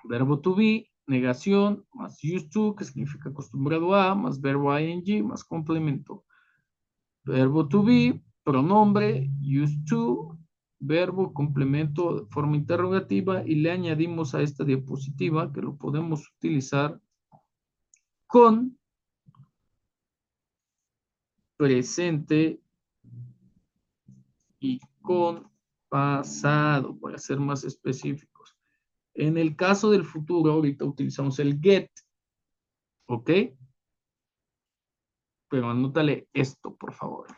Verbo to be, negación, más used to, que significa acostumbrado a, más verbo ing, más complemento. Verbo to be, pronombre, used to, verbo, complemento de forma interrogativa y le añadimos a esta diapositiva que lo podemos utilizar con presente y con pasado, para ser más específicos. En el caso del futuro, ahorita utilizamos el get, ¿ok? Pero anótale esto, por favor.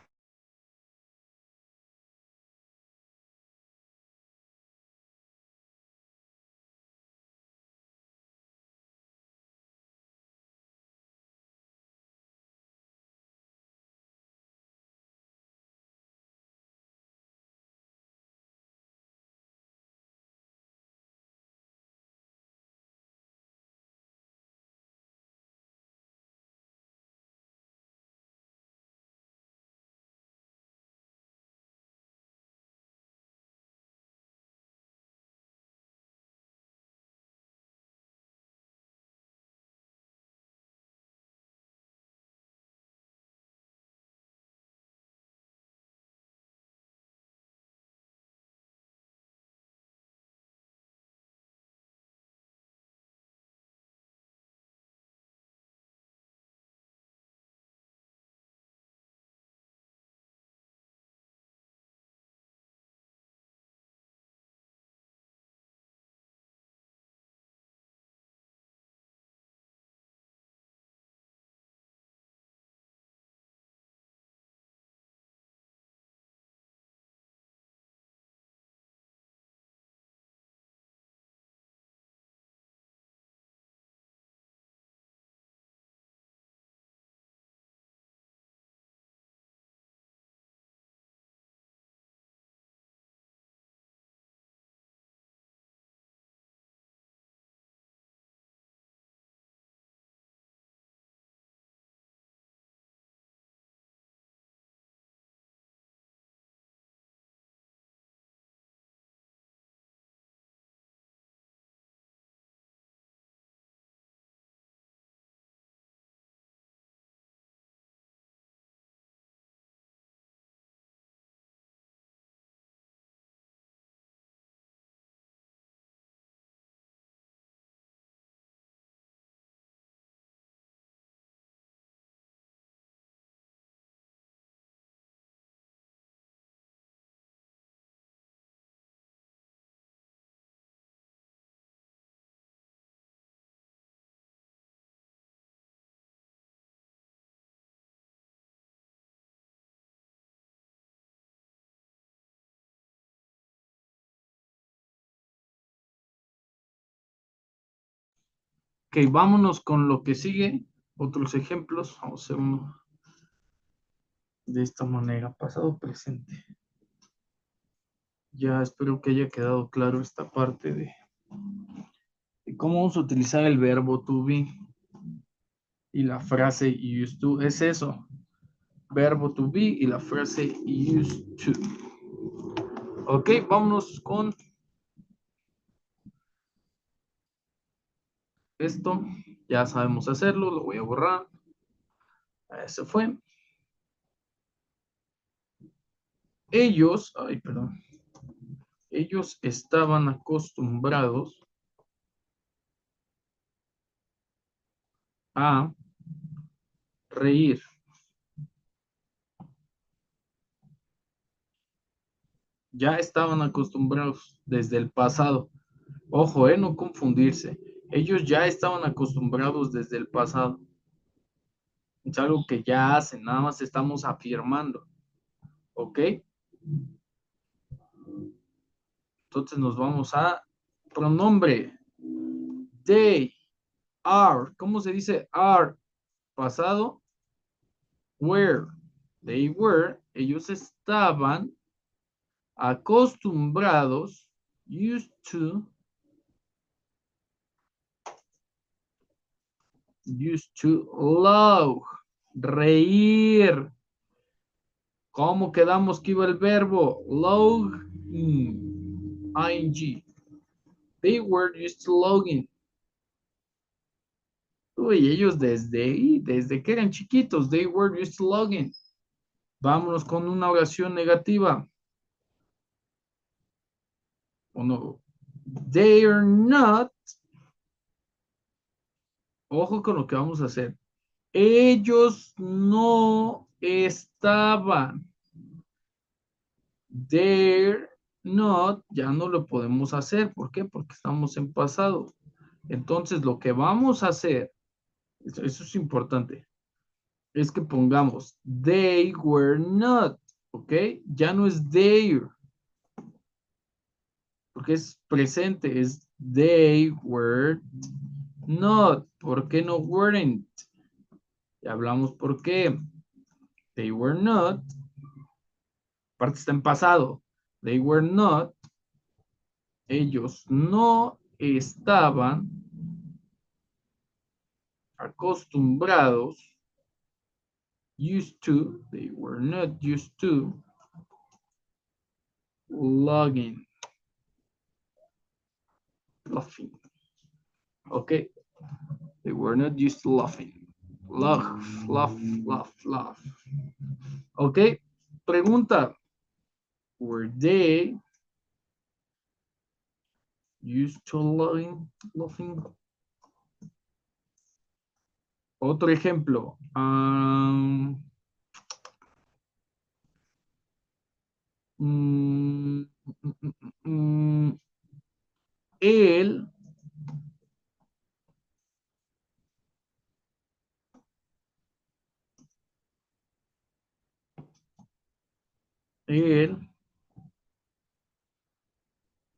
Ok, vámonos con lo que sigue. Otros ejemplos. Vamos a hacer uno de esta manera. Pasado, presente. Ya espero que haya quedado claro esta parte de cómo vamos a utilizar el verbo to be y la frase used to. Es eso. Verbo to be y la frase used to. Ok, vámonos con esto. Ya sabemos hacerlo. Lo voy a borrar. Se fue. Ellos, ay, perdón. Ellos estaban acostumbrados a reír. Ya estaban acostumbrados desde el pasado. Ojo, no confundirse. Ellos ya estaban acostumbrados desde el pasado. Es algo que ya hacen, nada más estamos afirmando. ¿Ok? Entonces nos vamos a pronombre. They are. ¿Cómo se dice are? Pasado. Were. They were. Ellos estaban acostumbrados. Used to. Used to love. Reír. ¿Cómo quedamos que iba el verbo? Log in. ING. They were used to login. Uy, ellos desde que eran chiquitos, they were used to login. Vámonos con una oración negativa. ¿O no? They are not. Ojo con lo que vamos a hacer. Ellos no estaban. They're not, ya no lo podemos hacer. ¿Por qué? Porque estamos en pasado. Entonces, lo que vamos a hacer, eso es importante, es que pongamos they were not, ¿ok? Ya no es their, porque es presente, es they were not. ¿Por qué no weren't? Ya hablamos por qué. They were not, aparte está en pasado. They were not, ellos no estaban acostumbrados, used to, they were not used to login, laughing. Okay, they were not used to laughing. Laugh. Okay, pregunta. Were they used to laughing? Otro ejemplo. Él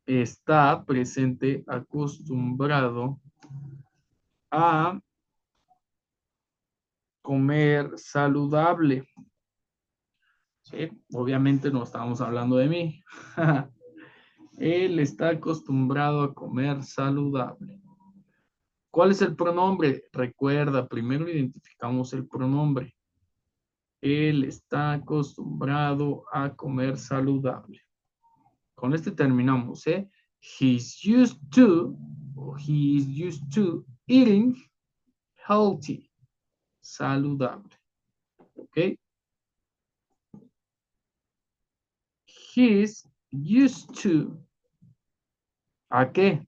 está presente, acostumbrado a comer saludable. Sí, obviamente no estamos hablando de mí. Él está acostumbrado a comer saludable. ¿Cuál es el pronombre? Recuerda, primero identificamos el pronombre. Él está acostumbrado a comer saludable. Con este terminamos, ¿eh? He's used to, o he is used to eating healthy, saludable. ¿Ok? He's used to, ¿a qué?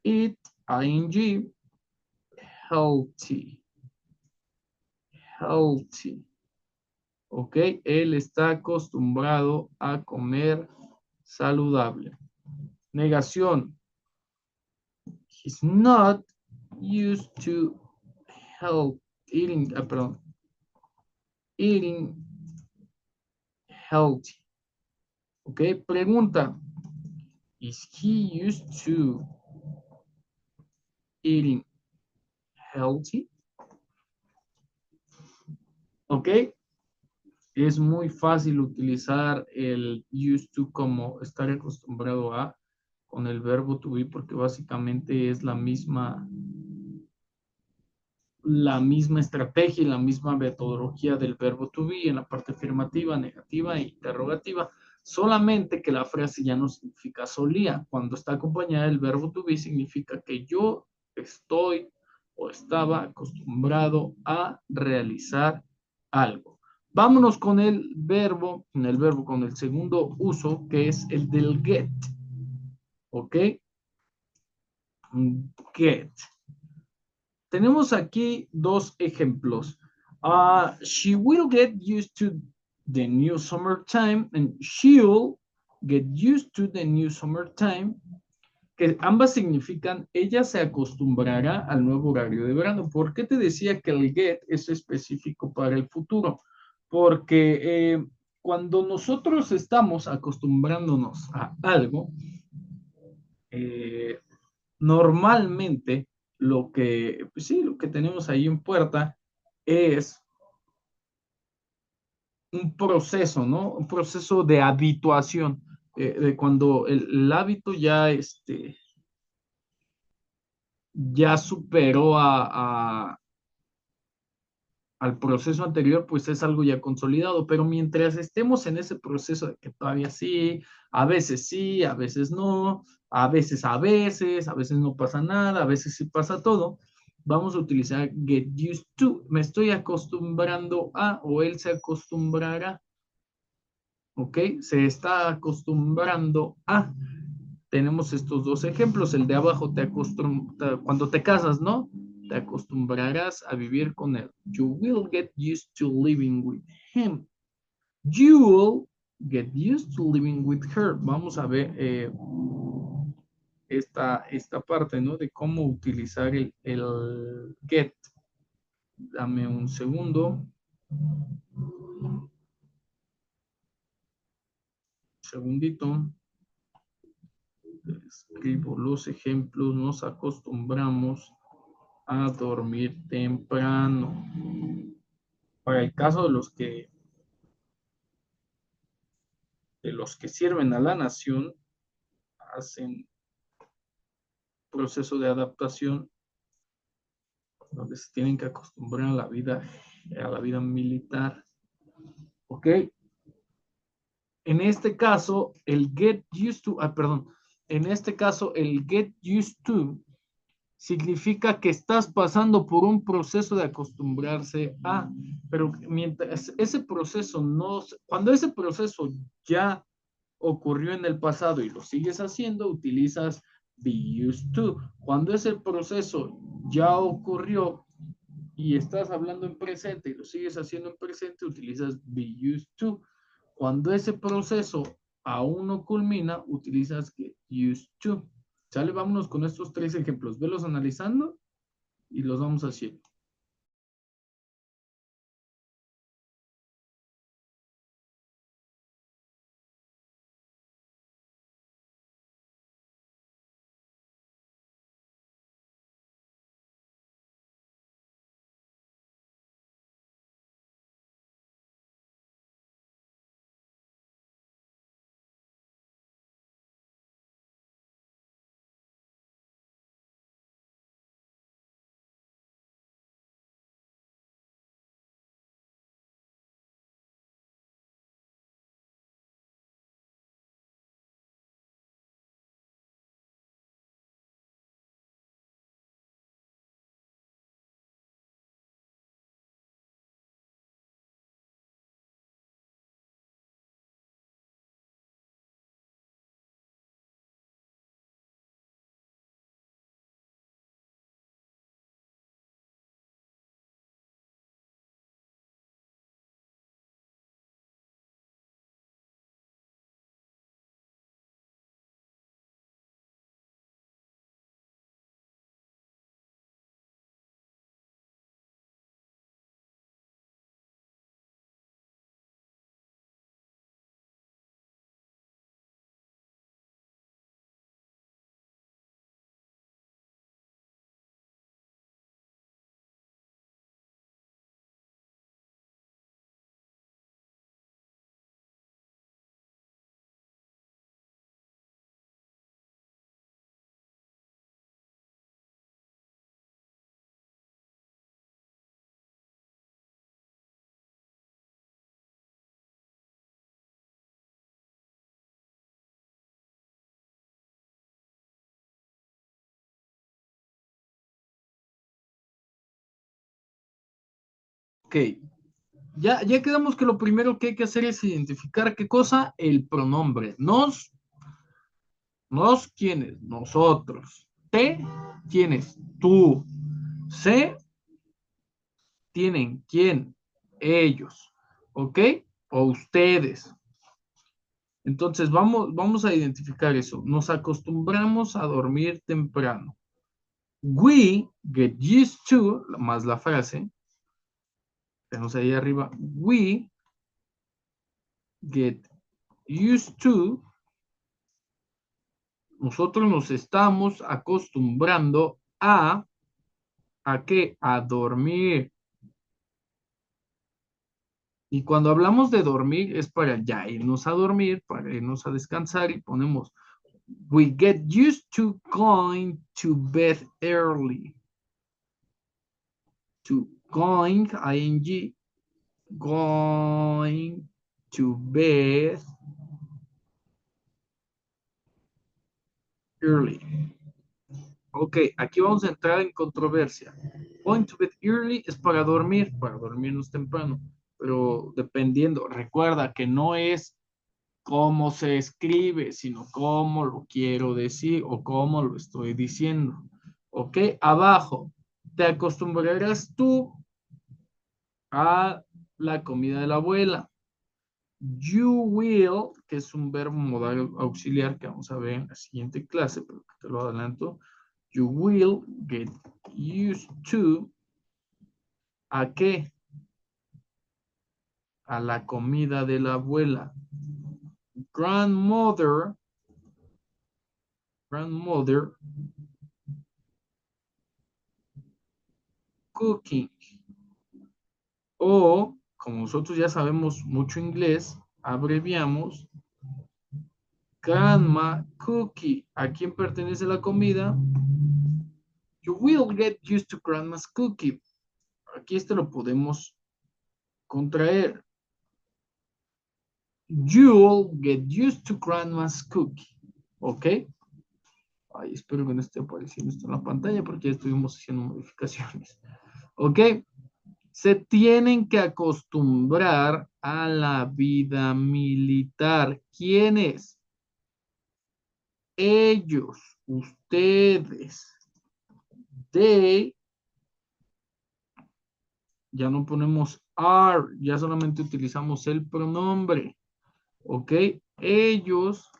Eat, ing, healthy. Healthy. ¿Ok? Él está acostumbrado a comer saludable. Negación. He's not used to eating healthy. ¿Ok? Pregunta. Is he used to eating healthy? ¿Ok? Es muy fácil utilizar el used to como estar acostumbrado a con el verbo to be porque básicamente es la misma estrategia y la misma metodología del verbo to be en la parte afirmativa, negativa e interrogativa. Solamente que la frase ya no significa solía. Cuando está acompañada del verbo to be significa que yo estoy o estaba acostumbrado a realizar algo. Vámonos con el verbo, con el segundo uso, que es el del get. ¿Ok? Get. Tenemos aquí dos ejemplos. She will get used to the new summertime and she'll get used to the new summertime, que ambas significan ella se acostumbrará al nuevo horario de verano. ¿Por qué te decía que el get es específico para el futuro? Porque cuando nosotros estamos acostumbrándonos a algo, normalmente pues sí, lo que tenemos ahí en puerta es un proceso, ¿no? Un proceso de habituación, de cuando el hábito ya, ya superó al proceso anterior, pues es algo ya consolidado, pero mientras estemos en ese proceso de que todavía sí, a veces no, a veces no pasa nada, a veces sí pasa todo, vamos a utilizar get used to. Me estoy acostumbrando a, o él se acostumbrará, ¿ok? Se está acostumbrando a. Tenemos estos dos ejemplos. El de abajo cuando te casas, ¿no? Te acostumbrarás a vivir con él. You will get used to living with him. You will get used to living with her. Vamos a ver esta parte, ¿no? De cómo utilizar el get. Dame un segundo. Segundito. Escribo los ejemplos. Nos acostumbramos a dormir temprano. Para el caso de los que sirven a la nación, hacen proceso de adaptación donde se tienen que acostumbrar a la vida militar. ¿Ok? En este caso, el get used to, perdón, en este caso, el get used to significa que estás pasando por un proceso de acostumbrarse a, pero mientras ese proceso no, cuando ese proceso ya ocurrió en el pasado y lo sigues haciendo, utilizas be used to. Cuando ese proceso ya ocurrió y estás hablando en presente y lo sigues haciendo en presente, utilizas be used to. Cuando ese proceso aún no culmina, utilizas get used to. ¿Sale? Vámonos con estos tres ejemplos. Velos analizando y los vamos haciendo. Ok. Ya quedamos que lo primero que hay que hacer es identificar qué cosa, el pronombre. ¿Quiénes? Nosotros. Te, ¿quiénes? Tú. Se, tienen, ¿quién? Ellos. ¿Ok? O ustedes. Entonces vamos a identificar eso. Nos acostumbramos a dormir temprano. We get used to, más la frase, tenemos ahí arriba, we get used to, nosotros nos estamos acostumbrando ¿a qué? A dormir. Y cuando hablamos de dormir es para ya irnos a dormir, para irnos a descansar y ponemos We get used to going to bed early. To going, ing, going to bed early. Ok, aquí vamos a entrar en controversia. Going to bed early es para dormirnos temprano, pero dependiendo, recuerda que no es cómo se escribe, sino cómo lo quiero decir o cómo lo estoy diciendo. Ok, abajo, te acostumbrarás tú a la comida de la abuela. You will, que es un verbo modal auxiliar que vamos a ver en la siguiente clase, pero que te lo adelanto. You will get used to, ¿a qué? A la comida de la abuela. Grandmother, cooking. O, como nosotros ya sabemos mucho inglés, abreviamos Grandma Cookie. ¿A quién pertenece la comida? You will get used to Grandma's cookie. Aquí esto lo podemos contraer. You'll get used to Grandma's cookie. ¿Ok? Ay, espero que no esté apareciendo esto en la pantalla porque ya estuvimos haciendo modificaciones. ¿Ok? Se tienen que acostumbrar a la vida militar. ¿Quiénes? Ellos, ustedes. They, ya no ponemos are, ya solamente utilizamos el pronombre. ¿Ok? Ellos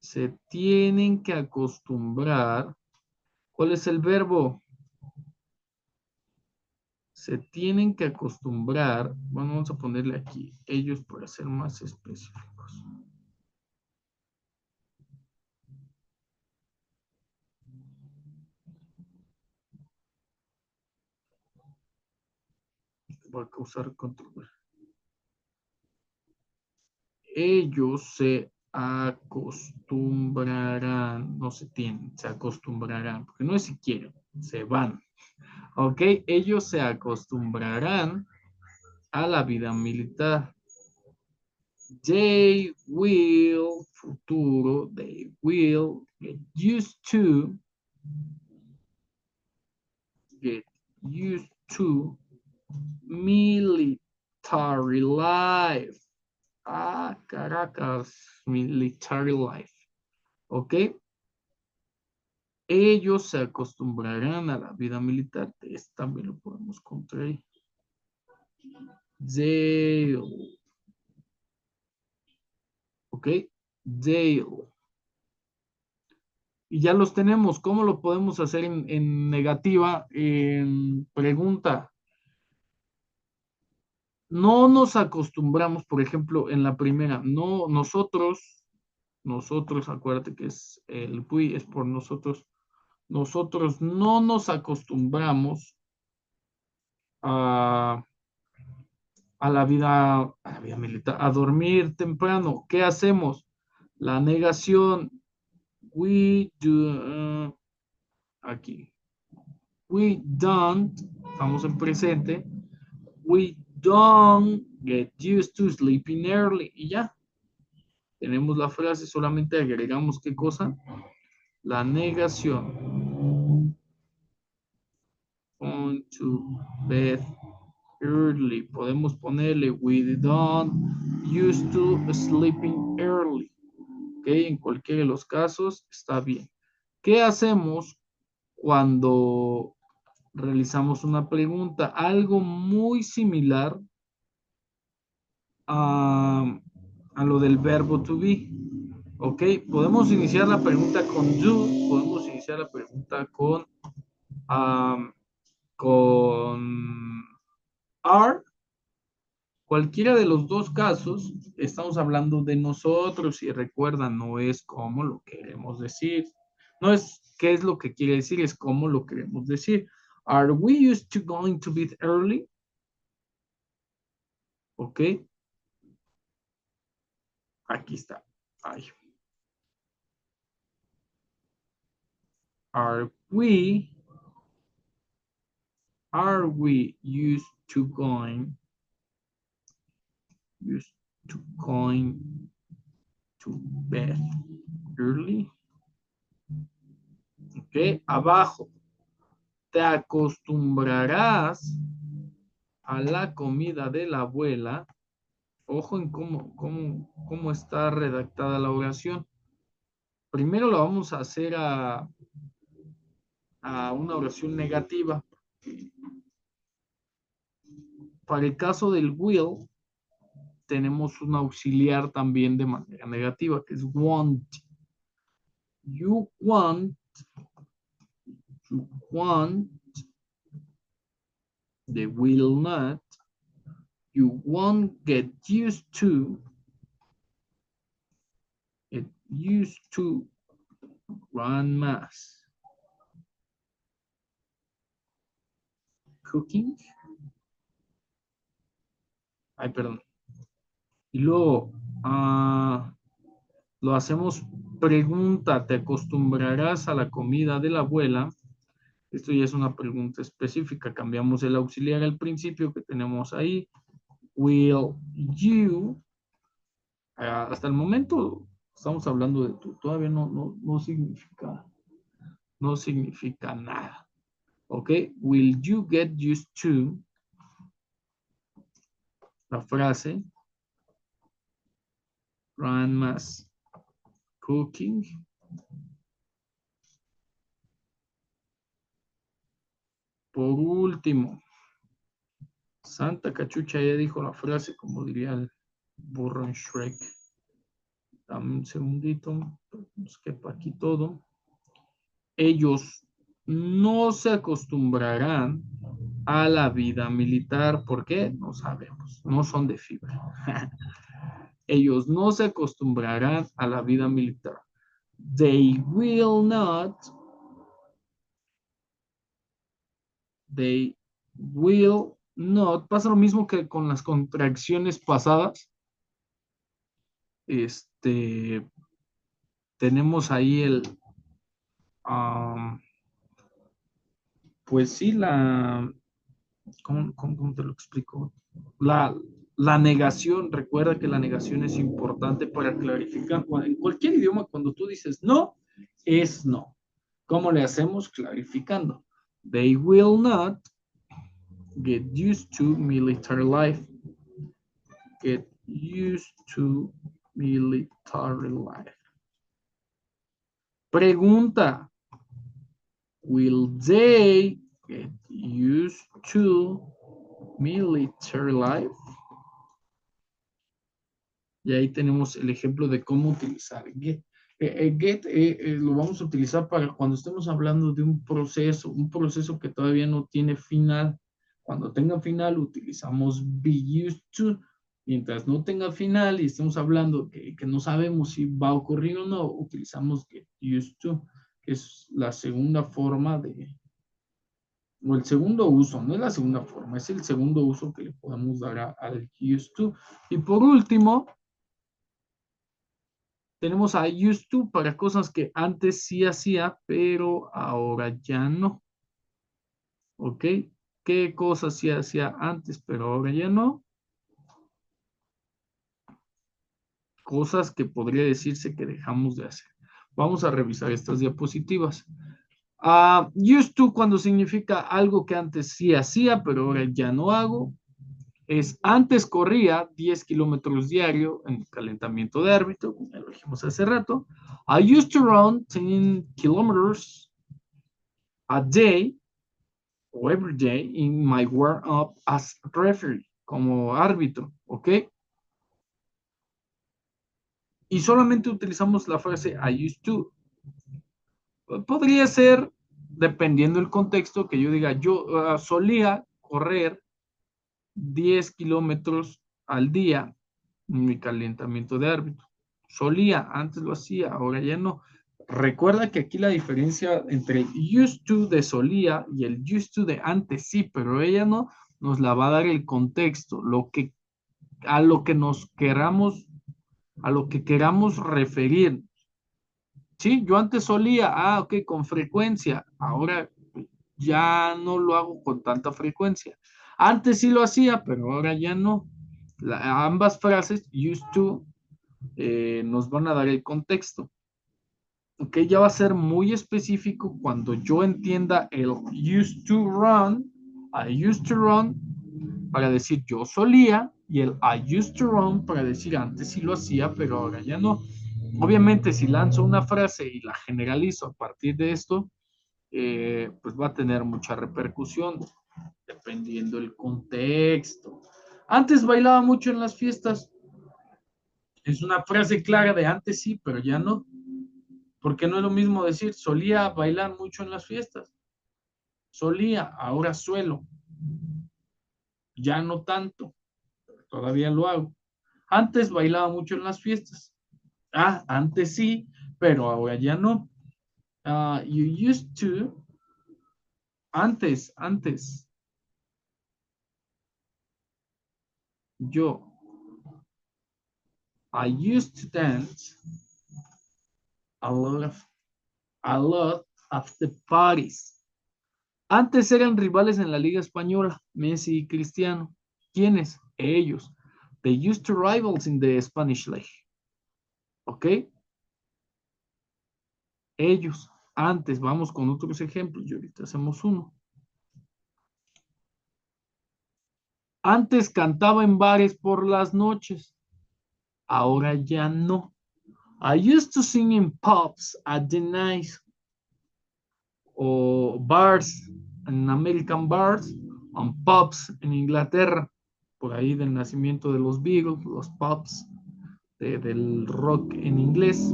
se tienen que acostumbrar. ¿Cuál es el verbo? Se tienen que acostumbrar. Bueno, vamos a ponerle aquí. Ellos para ser más específicos. Va a causar controversia. Ellos se acostumbrarán, no se tienen, se acostumbrarán, porque no es si quieren, se van. ¿Ok? Ellos se acostumbrarán a la vida militar. They will, futuro, they will get used to military life. Ah, Caracas, military life. ¿Ok? Ellos se acostumbrarán a la vida militar. Este también lo podemos contraer. They'll. ¿Ok? They'll. Y ya los tenemos. ¿Cómo lo podemos hacer en negativa? En pregunta. No nos acostumbramos, por ejemplo, en la primera, no, nosotros, acuérdate que es el we, es por nosotros no nos acostumbramos a, a la vida militar, a dormir temprano. ¿Qué hacemos? La negación, we do, aquí, we don't, estamos en presente, we don't get used to sleeping early, y ya. Tenemos la frase, solamente agregamos qué cosa, la negación. On to bed early. Podemos ponerle we don't used to sleeping early. Ok, en cualquiera de los casos está bien. ¿Qué hacemos cuando realizamos una pregunta? Algo muy similar a lo del verbo to be. Ok, podemos iniciar la pregunta con do, podemos iniciar la pregunta con are. Cualquiera de los dos casos, estamos hablando de nosotros y recuerda, no es cómo lo queremos decir. No es qué es lo que quiere decir, es cómo lo queremos decir. Are we used to going to bed early? Ok. Aquí está. Ay, Are we used to going to bed early? Ok, abajo. Te acostumbrarás a la comida de la abuela. Ojo en cómo está redactada la oración. Primero la vamos a hacer a una oración negativa. Para el caso del will, tenemos un auxiliar también de manera negativa, que es want. You want, the will not, you won't get used to, it used to run mass. Cooking. Ay, perdón. Y luego lo hacemos pregunta, ¿te acostumbrarás a la comida de la abuela? Esto ya es una pregunta específica. Cambiamos el auxiliar al principio que tenemos ahí. Will you? Hasta el momento estamos hablando de tú. Todavía no significa nada. ¿Ok? Will you get used to? La frase. Grandma's cooking. Por último, Santa Cachucha ya dijo la frase, como diría el burro en Shrek. Dame un segundito, nos quepa aquí todo. Ellos no se acostumbrarán a la vida militar. ¿Por qué? No sabemos. No son de fibra. Ellos no se acostumbrarán a la vida militar. They will not. They will not. Pasa lo mismo que con las contracciones pasadas. Tenemos ahí pues sí, ¿cómo te lo explico? La negación, recuerda que la negación es importante para clarificar. En cualquier idioma, cuando tú dices no, es no. ¿Cómo le hacemos? Clarificando. They will not get used to military life. Get used to military life. Pregunta. Will they get used to military life? Y ahí tenemos el ejemplo de cómo utilizar get. Get lo vamos a utilizar para cuando estemos hablando de un proceso que todavía no tiene final. Cuando tenga final utilizamos be used to. Mientras no tenga final y estemos hablando que no sabemos si va a ocurrir o no, utilizamos get used to, que es la segunda forma o el segundo uso, no es la segunda forma, es el segundo uso que le podemos dar al used to. Y por último, tenemos a used to para cosas que antes sí hacía, pero ahora ya no. ¿Ok? ¿Qué cosas sí hacía antes, pero ahora ya no? Cosas que podría decirse que dejamos de hacer. Vamos a revisar estas diapositivas. Used to cuando significa algo que antes sí hacía, pero ahora ya no hago. Antes corría 10 kilómetros diario en el calentamiento de árbitro, como lo dijimos hace rato. I used to run 10 kilometers a day o every day in my warm-up as referee, como árbitro, ¿ok? Y solamente utilizamos la frase I used to. Podría ser, dependiendo del contexto, que yo diga, yo solía correr 10 kilómetros al día en mi calentamiento de árbitro. Solía, antes lo hacía, ahora ya no. Recuerda que aquí la diferencia entre el used to de solía y el used to de antes sí, pero ella no, nos la va a dar el contexto, a lo que queramos referir. Sí, yo antes solía, ok, con frecuencia, ahora ya no lo hago con tanta frecuencia. Antes sí lo hacía, pero ahora ya no. Ambas frases, used to, nos van a dar el contexto. Ok, ya va a ser muy específico cuando yo entienda el used to run, I used to run, para decir yo solía, y el I used to run para decir antes sí lo hacía, pero ahora ya no. Obviamente, si lanzo una frase y la generalizo a partir de esto, pues va a tener mucha repercusión, dependiendo del contexto. Antes bailaba mucho en las fiestas. Es una frase clara de antes sí, pero ya no. Porque no es lo mismo decir solía bailar mucho en las fiestas. Solía, ahora suelo. Ya no tanto. Todavía lo hago. Antes bailaba mucho en las fiestas. Antes sí, pero ahora ya no. You used to, antes, yo, I used to dance a lot of, a lot of the parties. Antes eran rivales en la Liga Española, Messi y Cristiano. ¿Quiénes? Ellos. They used to rivals in the Spanish League. ¿Ok? Ellos. Antes, vamos con otros ejemplos y ahorita hacemos uno. Antes cantaba en bares por las noches, ahora ya no. I used to sing in pubs at the night o bars, en American bars, and pubs en Inglaterra, por ahí del nacimiento de los Beatles, los pubs del rock en inglés.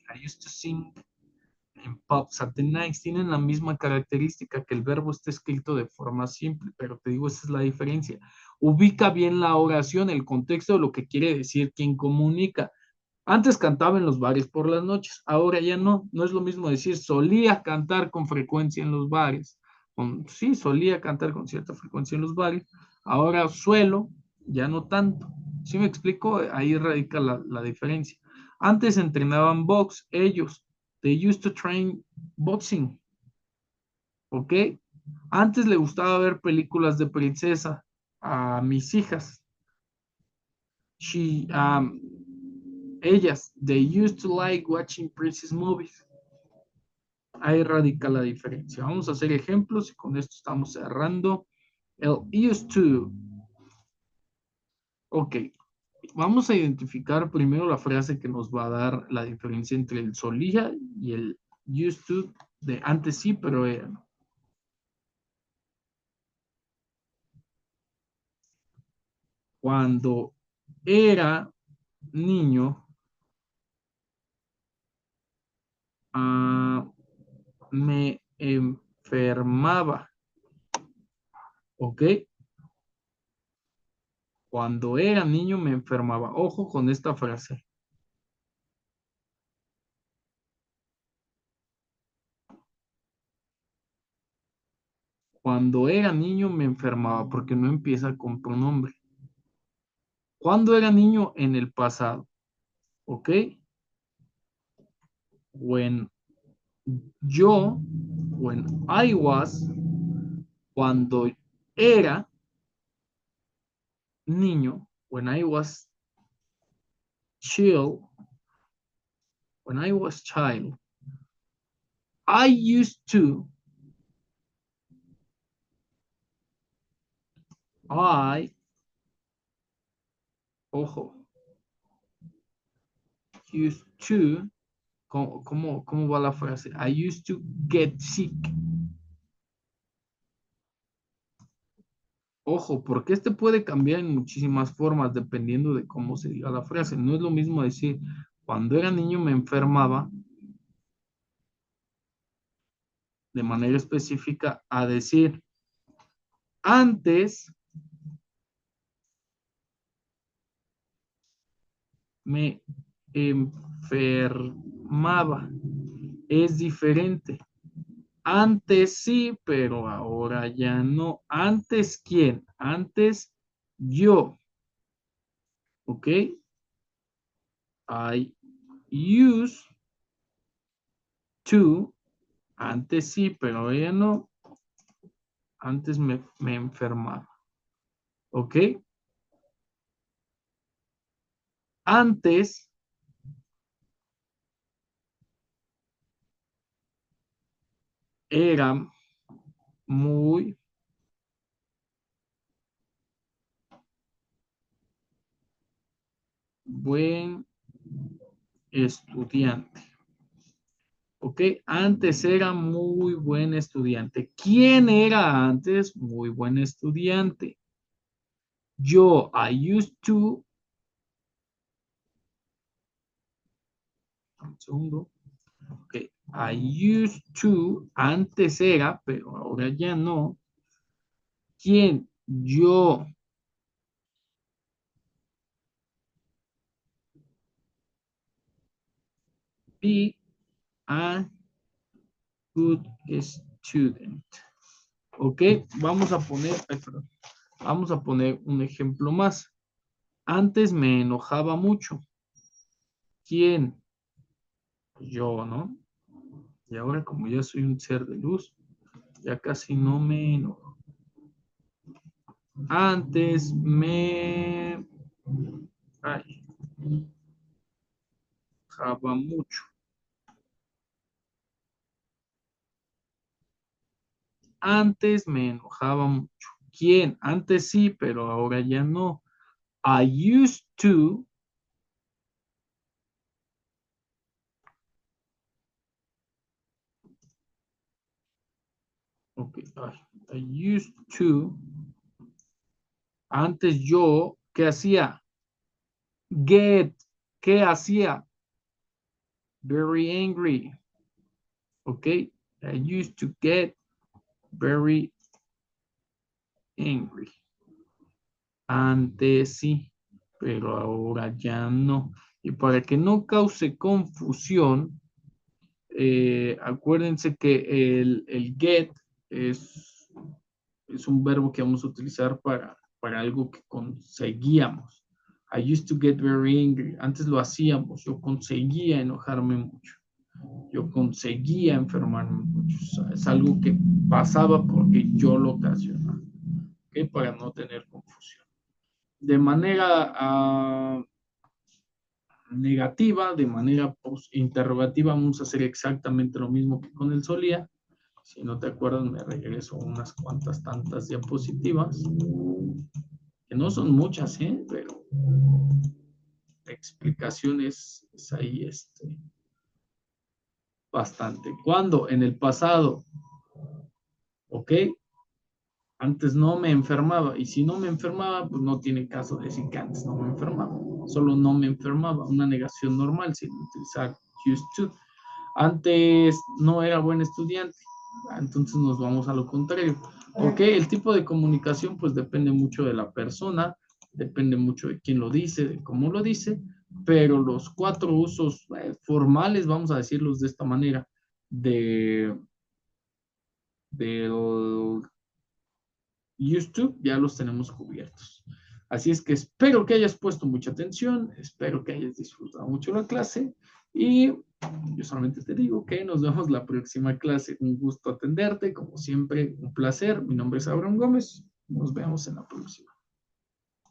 I used to sing in pubs at the night. Tienen la misma característica que el verbo está escrito de forma simple, pero te digo, esa es la diferencia. Ubica bien la oración, el contexto de lo que quiere decir quien comunica. Antes cantaba en los bares por las noches, ahora ya no. No es lo mismo decir solía cantar con frecuencia en los bares. Sí, solía cantar con cierta frecuencia en los bares, ahora suelo, ya no tanto. ¿Sí me explico? Ahí radica la diferencia. Antes entrenaban box, ellos. They used to train boxing. ¿Ok? Antes le gustaba ver películas de princesa a mis hijas. She, ellas, they used to like watching princess movies. Ahí radica la diferencia. Vamos a hacer ejemplos y con esto estamos cerrando. El used to. Ok, vamos a identificar primero la frase que nos va a dar la diferencia entre el solía y el used to de antes sí, pero era no. Cuando era niño, me enfermaba, ¿ok? Cuando era niño me enfermaba. Ojo con esta frase. Cuando era niño me enfermaba, porque no empieza con pronombre. Cuando era niño en el pasado, ¿ok? When when I was, cuando era niño, when I was child, when I was child, I used to, I, ojo, used to, ¿cómo va la frase? I used to get sick. Ojo, porque este puede cambiar en muchísimas formas dependiendo de cómo se diga la frase. No es lo mismo decir, cuando era niño me enfermaba de manera específica a decir, antes me enfermaba. Es diferente. Antes sí, pero ahora ya no. Antes, ¿quién? Antes yo. ¿Ok? I use to, antes sí, pero ahora ya no. Antes me enfermaba. ¿Ok? Antes era muy buen estudiante. ¿Ok? Antes era muy buen estudiante. ¿Quién era antes muy buen estudiante? Yo, I used to. Un segundo. Ok. I used to. Antes era, pero ahora ya no. ¿Quién? Yo. Be a good student. Ok, vamos a poner, ay, perdón, vamos a poner un ejemplo más. Antes me enojaba mucho. ¿Quién? Yo, ¿no? Y ahora como ya soy un ser de luz, ya casi no me enojo. Antes me ay, enojaba mucho. Antes me enojaba mucho. ¿Quién? Antes sí, pero ahora ya no. I used to. Ok, I used to. Antes yo, ¿qué hacía? Get, ¿qué hacía? Very angry. Ok, I used to get very angry. Antes sí, pero ahora ya no. Y para que no cause confusión, acuérdense que el get es un verbo que vamos a utilizar para algo que conseguíamos. I used to get very angry. Antes lo hacíamos, yo conseguía enojarme mucho. Yo conseguía enfermarme mucho. O sea, es algo que pasaba porque yo lo ocasionaba. ¿Okay? Para no tener confusión. De manera negativa, de manera interrogativa, vamos a hacer exactamente lo mismo que con el solía. Si no te acuerdas, me regreso unas cuantas tantas diapositivas, que no son muchas, ¿eh? Pero la explicación es ahí bastante. ¿Cuándo? En el pasado, ¿ok? Antes no me enfermaba, y si no me enfermaba, pues no tiene caso decir que antes no me enfermaba. Solo no me enfermaba, una negación normal sin utilizar used to. Antes no era buen estudiante, entonces nos vamos a lo contrario. Ok, el tipo de comunicación pues depende mucho de la persona, depende mucho de quién lo dice, de cómo lo dice, pero los cuatro usos formales, vamos a decirlos de esta manera, del YouTube ya los tenemos cubiertos. Así es que espero que hayas puesto mucha atención, espero que hayas disfrutado mucho la clase y yo solamente te digo que nos vemos la próxima clase. Un gusto atenderte, como siempre, un placer. Mi nombre es Abraham Gómez. Nos vemos en la próxima.